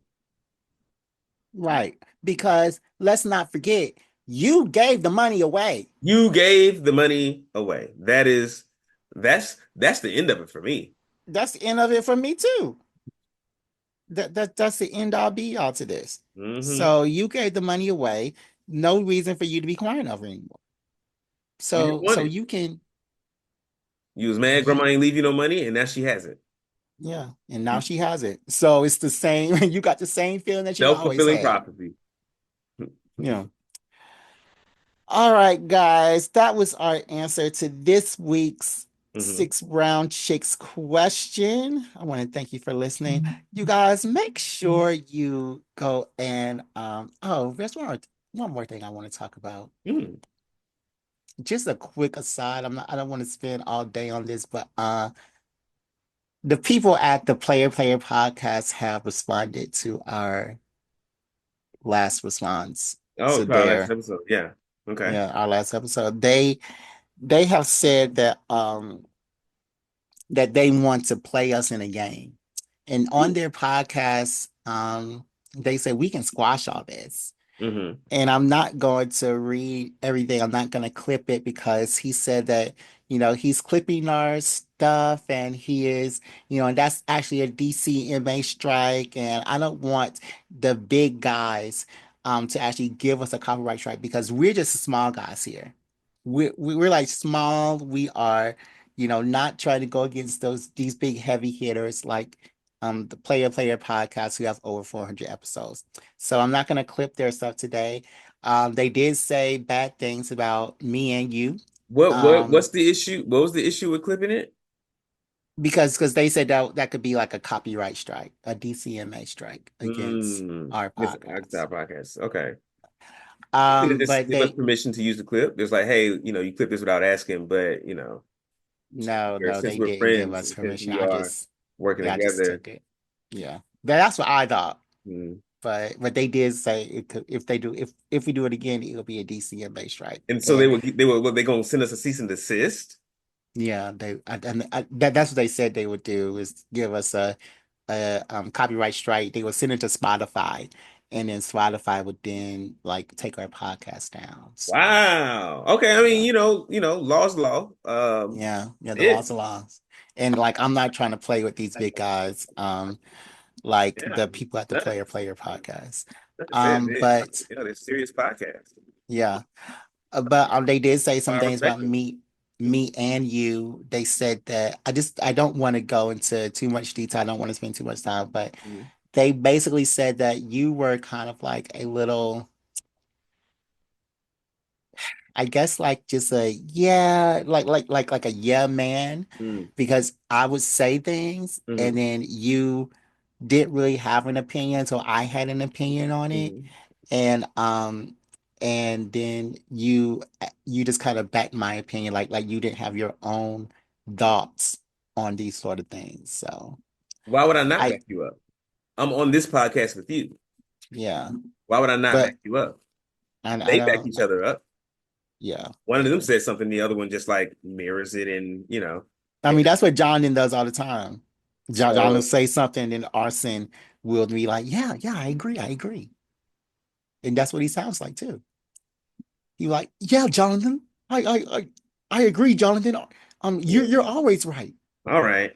Right. Because let's not forget, you gave the money away. You gave the money away. That's the end of it for me. That's the end of it for me too. That's the end all be all to this. Hmm. So you gave the money away. No reason for you to be crying over anymore. You didn't So want it. you can You was mad grandma you ain't leave you no money, and now she has it. yeah, and now she has it. So it's the same, you got the same feeling that you've always Self-fulfilling had. prophecy. Yeah. All right, guys, that was our answer to this week's Hmm. 6 round chicks question. I want to thank you for listening. You guys, make sure you go and oh, there's one more thing I want to talk about. Mm. Just a quick aside. I don't want to spend all day on this, but the people at the Player podcast have responded to our last response Oh, to to our last their episode. Yeah. Okay. yeah, our last episode. They have said that they want to play us in a game. And on their podcast, they say we can squash all this. Mm-hmm. And I'm not going to read everything. I'm not going to clip it because he said that, he's clipping our stuff and he is, and that's actually a DCMA strike. And I don't want the big guys to actually give us a copyright strike because we're just small guys here. We're like small. We are, not trying to go against these big heavy hitters like the Player podcast who have over 400 episodes. So I'm not going to clip their stuff today. They did say bad things about me and you, What's um, the issue? What was the issue with clipping it? because they said that could be like a copyright strike, a DCMA strike against Mm. our It's podcast. our podcast. Okay. They could have just But give us they permission to use the clip. It's like, hey, you clip this without asking, but no, since they we're didn't give friends, us since permission. we are working Yeah, I just together. took it. Yeah, that's what I thought. Mm. But they did say it could, if we do it again, it'll be a DCMA strike. And so And they gonna send us a cease and desist. yeah, that's what they said they would do is give us a copyright strike. They would send it to Spotify, and then Spotify would then like take our podcast down. So Wow. Okay. I mean, yeah, law's law. yeah, the It. laws are laws. And like I'm not trying to play with these big guys. like Yeah. the People at the Player Nice. Player podcast. That's it. But They're serious podcasts. yeah, but they did say some I things about respect it. me and you. They said that I don't want to go into too much detail. I don't want to spend too much time, but Mhm. they basically said that you were kind of like a little, I guess like just a yeah, like a yeah man, Mm. because I would say things and Mhm. then you didn't really have an opinion, so I had an opinion on it, Mhm. and then you just kind of backed my opinion, like you didn't have your own thoughts on these sort of things. So Why would I not I back you up? I'm on this podcast with you. yeah, Why would I not but back you up? I They back don't each other up. yeah. One of them says something, the other one just like mirrors it, and I mean, that's what Jonathan does all the time. John will so say something, and Arson will be like, "Yeah, yeah, I agree," and that's what he sounds like too. He like, "Yeah, Jonathan, I agree, Jonathan. You're always right." all right.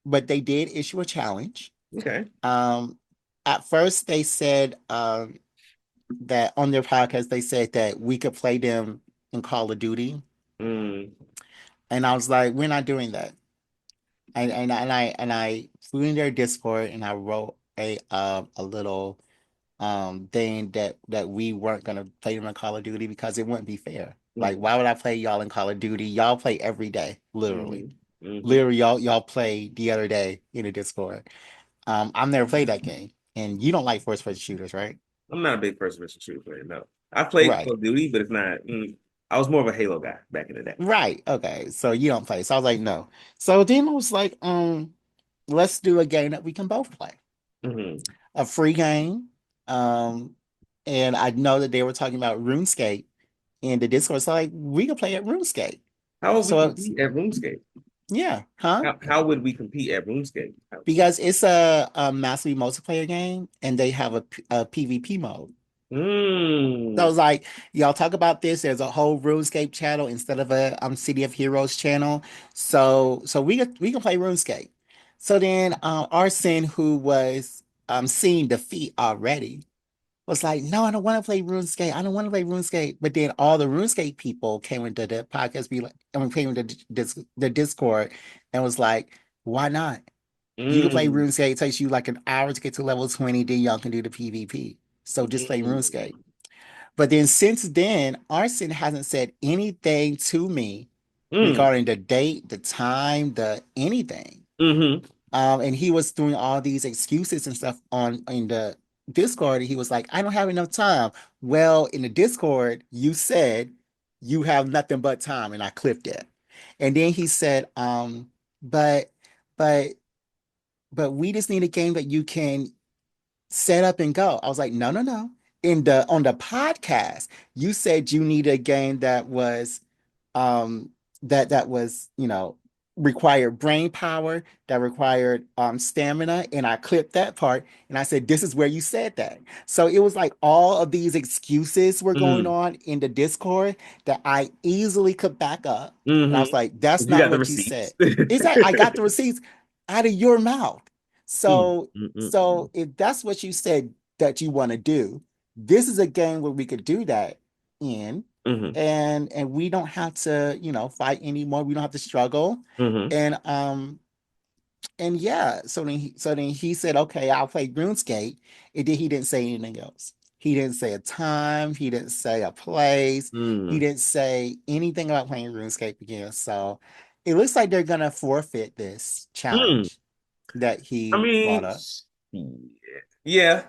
But they did issue a challenge. Okay. Um, at first they said that on their podcast they said that we could play them in Call of Duty, Mm, and I was like, "We're not doing that." And I flew in their Discord and I wrote a little thing that we weren't gonna play them in Call of Duty because it wouldn't be fair. Like, mm, why would I play y'all in Call of Duty? Y'all play every day, literally. mm, mm. Literally, y'all play the other day in the Discord. I've never played that game, and you don't like first person shooters, right? I'm not a big first-person shooter player. No, I played Call Right, of Duty, but it's not. I was more of a Halo guy back in the day. right. Okay, so you don't play. So I was like, no. So then I was like, let's do a game that we can both play. Hmm. A free game. Um, and I know that they were talking about RuneScape in the Discord. So like we could play at RuneScape. How would we So it's compete at RuneScape? yeah, huh? How would we compete at RuneScape? Because it's a massively multiplayer game and they have a PvP mode. So I Mm, was like, y'all talk about this. There's a whole RuneScape channel instead of a City of Heroes channel. So we can play RuneScape. So then Arsene, who was seeing defeat already, was like, no, I don't want to play RuneScape. I don't want to play RuneScape. But then all the RuneScape people came into the podcast, be like, I mean, came into the Discord and was like, why not? You can play mm, RuneScape. It takes you like an hour to get to level 20. Then y'all can do the PvP. So just play mm, RuneScape. But then since then, Arson hasn't said anything to me mm, regarding the date, the time, the anything. mm-hmm. And he was doing all these excuses and stuff on in the Discord. And he was like, I don't have enough time. Well, in the Discord, you said you have nothing but time, and I clipped it. And then he said, but but we just need a game that you can set up and go. I was like, no, no, no. In the on the podcast, you said you need a game that was um that was, required brain power, that required stamina, and I clipped that part and I said, this is where you said that. So it was like all of these excuses were going Mm, on in the Discord that I easily could back up. And I was mm-hmm. like, that's You not got the what you said. receipts. It's like I got the receipts out of your mouth. Mm, So mm, mm, so if that's what you said that you want to do, this is a game where we could do that in, mm, and we don't have to, fight anymore. We don't have to struggle. mm, And yeah, so then he said, okay, I'll play RuneScape. And then he didn't say anything else. He didn't say a time, he didn't say a place, he mm, didn't say anything about playing RuneScape again. So it looks like they're gonna forfeit this mm. challenge that I he brought mean, up. yeah. Yeah.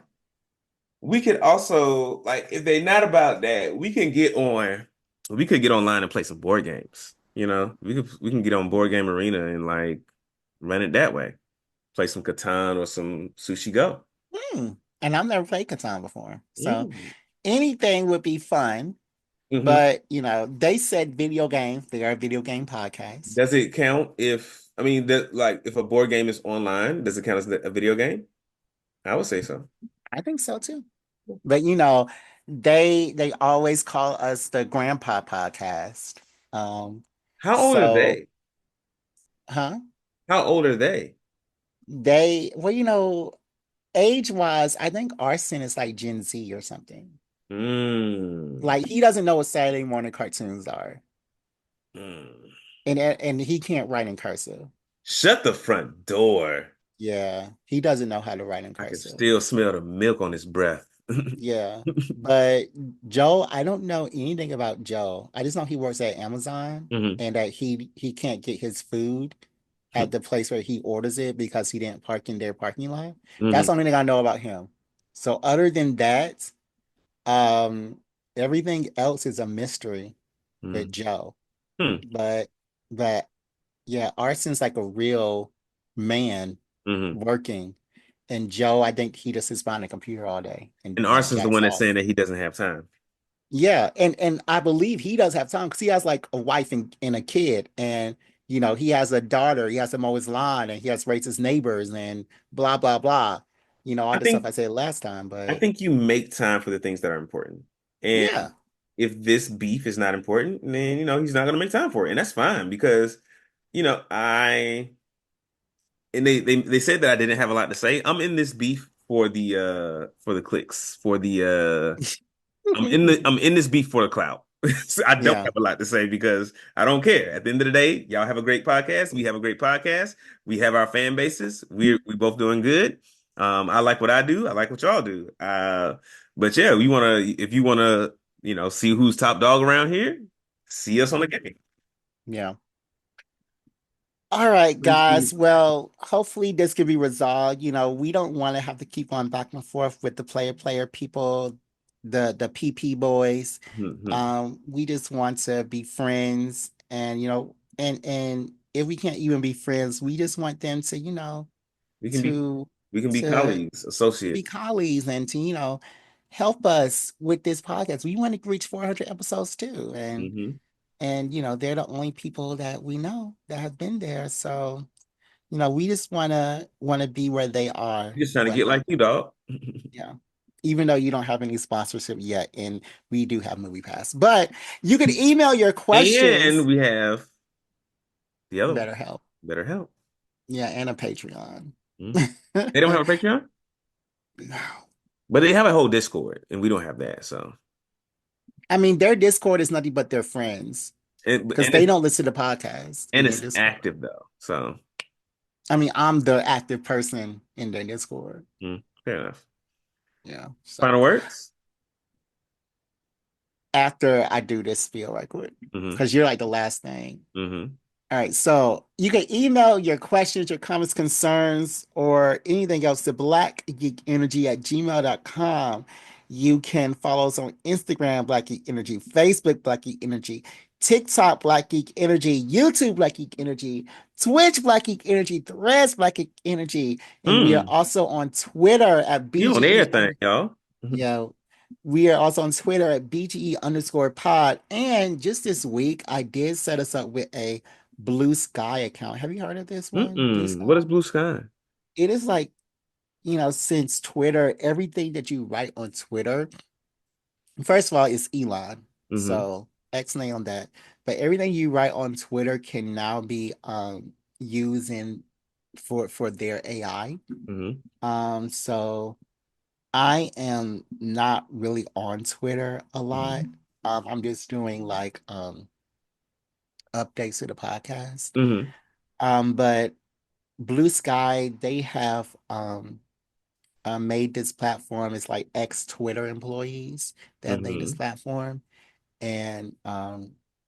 We could also like if they're not about that, we could get online and play some board games. We can get on Board Game Arena and like run it that way. Play some Catan or some Sushi Go. Hmm. And I've never played Catan before. So Mm. anything would be fun. Hmm. But they said video games. They are a video game podcast. Does it count if I mean that like if a board game is online, does it count as a video game? I would say so. I think so too. But they always call us the grandpa podcast. Um, How old are so they? huh? How old are they? well, age-wise, I think Arson is like Gen Z or something. Mm. Like he doesn't know what Saturday morning cartoons are. Mm. And he can't write in cursive. Shut the front door. Yeah, he doesn't know how to write in I can cursive. still smell the milk on his breath. Yeah. But Joe, I don't know anything about Joe. I just know he works at Amazon Hmm. and that he can't get his food at the place where he orders it because he didn't park in their parking lot. That's Hmm. the only thing I know about him. So other than that, um, everything else is a mystery with Joe. Hmm. But but yeah, Arson's like a real man Hmm. working. And Joe, I think he just sits behind a computer all day And and Arson's the jacks one that's off. saying that he doesn't have time. Yeah, and I believe he does have time because he has like a wife and a kid, and he has a daughter. He has to mow his lawn, and he has to raise his neighbors, and blah blah blah. All I the stuff think I said last time. I But think you make time for the things that are important. And yeah, if this beef is not important, then he's not gonna make time for it. And that's fine because, I and they said that I didn't have a lot to say. I'm in this beef for the clicks, for the I'm in this beef for the clout. So I don't yeah, have a lot to say because I don't care. At the end of the day, y'all have a great podcast. We have a great podcast. We have our fan bases. We both doing good. I like what I do. I like what y'all do. But yeah, we wanna if you wanna, see who's top dog around here, see us on the game. yeah. All right, guys. Well, hopefully this can be resolved. We don't want to have to keep on back and forth with the player people, the PP boys. Mhm. We just want to be friends, and and if we can't even be friends, we just want them to, We can be to we can be to colleagues, be associates. colleagues and to, help us with this podcast. We want to reach 400 episodes too, Hmm. and they're the only people that we know that have been there. So, we just wanna be where they are Just trying to one get day. like you, dog. Yeah. Even though you don't have any sponsorship yet, and we do have Movie Pass. But you can email your And questions. we have the other one, Better help. BetterHelp. Yeah, and a Patreon. Hmm. They don't have a Patreon, but they have a whole Discord, and we don't have that. So, I mean, their Discord is nothing but their friends and because and they it's don't listen to podcasts and in their it's Discord. active though. So, I mean, I'm the active person in their Discord. fair enough. Yeah. So Final words. after I do this spiel right quick, Hmm. because you're like the last thing. Hmm. All right, so you can email your questions, your comments, concerns, or anything else to blackgeekenergy@gmail.com. You can follow us on Instagram, Black Geek Energy, Facebook, Black Geek Energy, TikTok, Black Geek Energy, YouTube, Black Geek Energy, Twitch, Black Geek Energy, Threads, Black Geek Energy, and we are Hmm. also on Twitter at You on BGE. everything, y'all. You know, we are also on Twitter at BGE_pod. And just this week, I did set us up with a Blue Sky account. Have you heard of this one? Blue Mm-mm. What is Sky? Blue Sky? It is like, since Twitter, everything that you write on Twitter, first of all, it's Elon. Hmm. So excellent on that. But everything you write on Twitter can now be used for their AI. Hmm. So I am not really on Twitter a lot. I'm just doing like updates to the podcast. Hmm. But Blue Sky, they have made this platform. It's like ex-Twitter employees that have made this Hmm. platform. And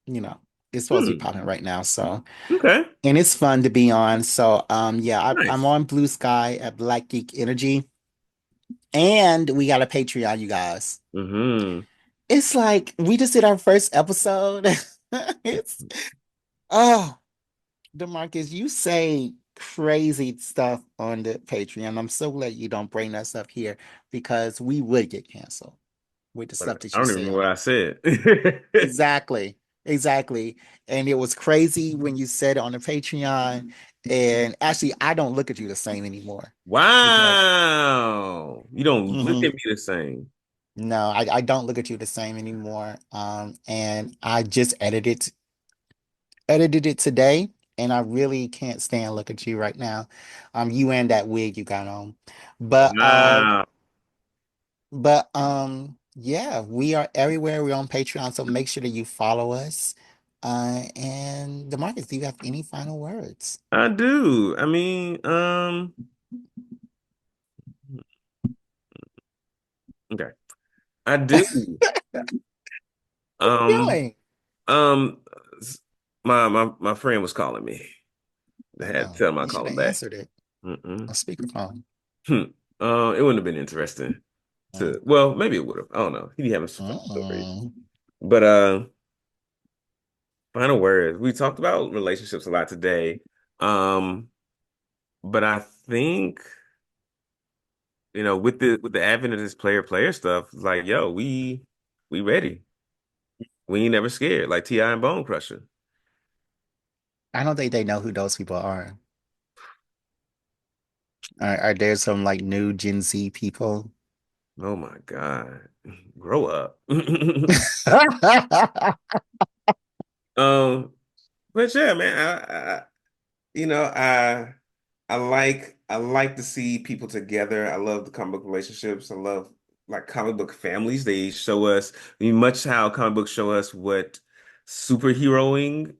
you know, it's supposed to be Hmm. popping right now. So Okay. and it's fun to be on. So yeah, I'm Nice. on Blue Sky at Black Geek Energy. And we got a Patreon, you guys. Hmm. It's like we just did our first episode. It's oh, DeMarcus, you say crazy stuff on the Patreon. I'm so glad you don't bring that stuff here because we would get canceled with the stuff But that I you don't even say remember on what it. I said. Exactly. Exactly. And it was crazy when you said it on the Patreon. And actually, I don't look at you the same anymore because Wow. You don't look at Mhm. me the same. No, I don't look at you the same anymore. And I just edited it today. and I really can't stand look at you right now. You and that wig you got on. But Wow. yeah, we are everywhere. We're on Patreon, so make sure that you follow us. And DeMarcus, do you have any final words? I do. I mean, okay. I do. What are you Um, doing? um, my friend was calling me. I had to Oh, tell him I you call should him have back. answered it Mm-mm. on speakerphone. Hmm. It wouldn't have been interesting Mm. to, well, maybe it would have. I don't know. He having some funny stories. Mm. But final words. We talked about relationships a lot today. Um, but I think, with the advent of this player stuff, like, yo, we ready. We ain't never scared, like T.I. and Bone Crusher. I don't think they know who those people are. Are there some like new Gen Z people? Oh my God. Grow up. Um, but yeah, man, you know, I like to see people together. I love the comic book relationships. I love like comic book families. They show us, I mean, much how comic books show us what superheroing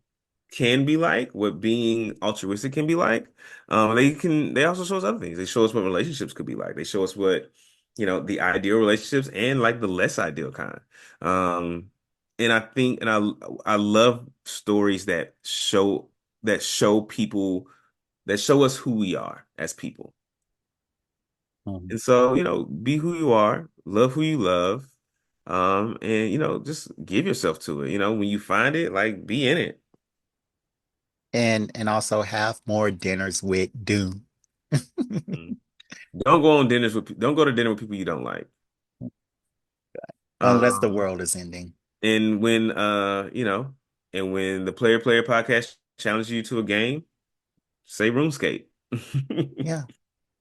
can be like, what being altruistic can be like. They also show us other things. They show us what relationships could be like. They show us what, the ideal relationships and like the less ideal kind. Um, and I think, and I love stories that show people that show us who we are as people. Mhm. And so, be who you are, love who you love, and just give yourself to it. When you find it, like be in it. And also have more dinners with Doom. Mm. Don't go to dinner with people you don't like. Unless the Um, world is ending. and when the player podcast challenges you to a game, say RuneScape. Yeah.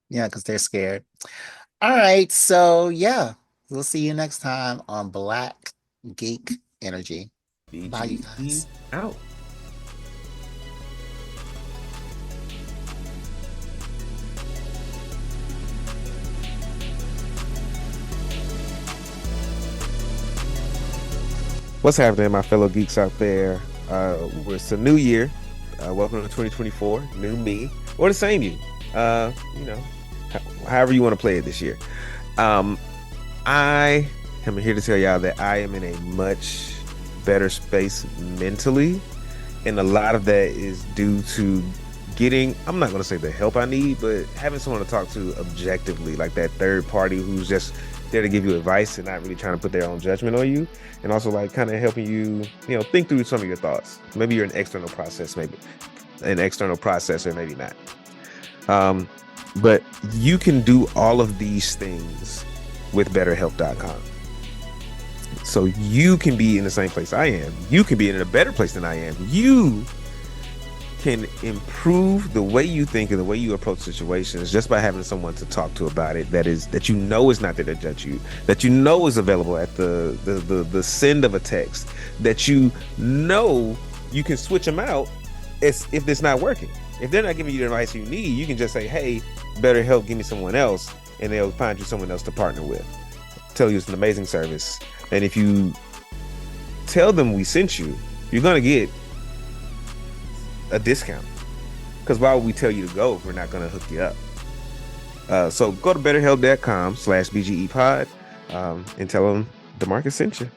Yeah, because they're scared. All right. So yeah, we'll see you next time on Black Geek Energy. Bye, you BGE guys. out. What's happening, my fellow geeks out there? It's a new year. Welcome to 2024, new me, or the same you. Uh, you know, However you want to play it this year. Um, I am here to tell y'all that I am in a much better space mentally, and a lot of that is due to getting, I'm not going to say the help I need, but having someone to talk to objectively, like that third party who's just there to give you advice and not really trying to put their own judgment on you. And also like kind of helping you, think through some of your thoughts. Maybe you're maybe an external processor, maybe not. Um, but you can do all of these things with betterhelp.com. So you can be in the same place I am. You can be in a better place than I am. You can improve the way you think and the way you approach situations just by having someone to talk to about it that is not there to judge you, that is available at the send of a text, that you can switch them out as if it's not working. If they're not giving you the advice you need, you can just say, hey, better help, give me someone else, and they'll find you someone else to partner with. Tell you it's an amazing service. And if you tell them we sent you, you're gonna get a discount. Because why would we tell you to go if we're not going to hook you up? So go to betterhelp.com/BGEpod and tell them DeMarcus sent you.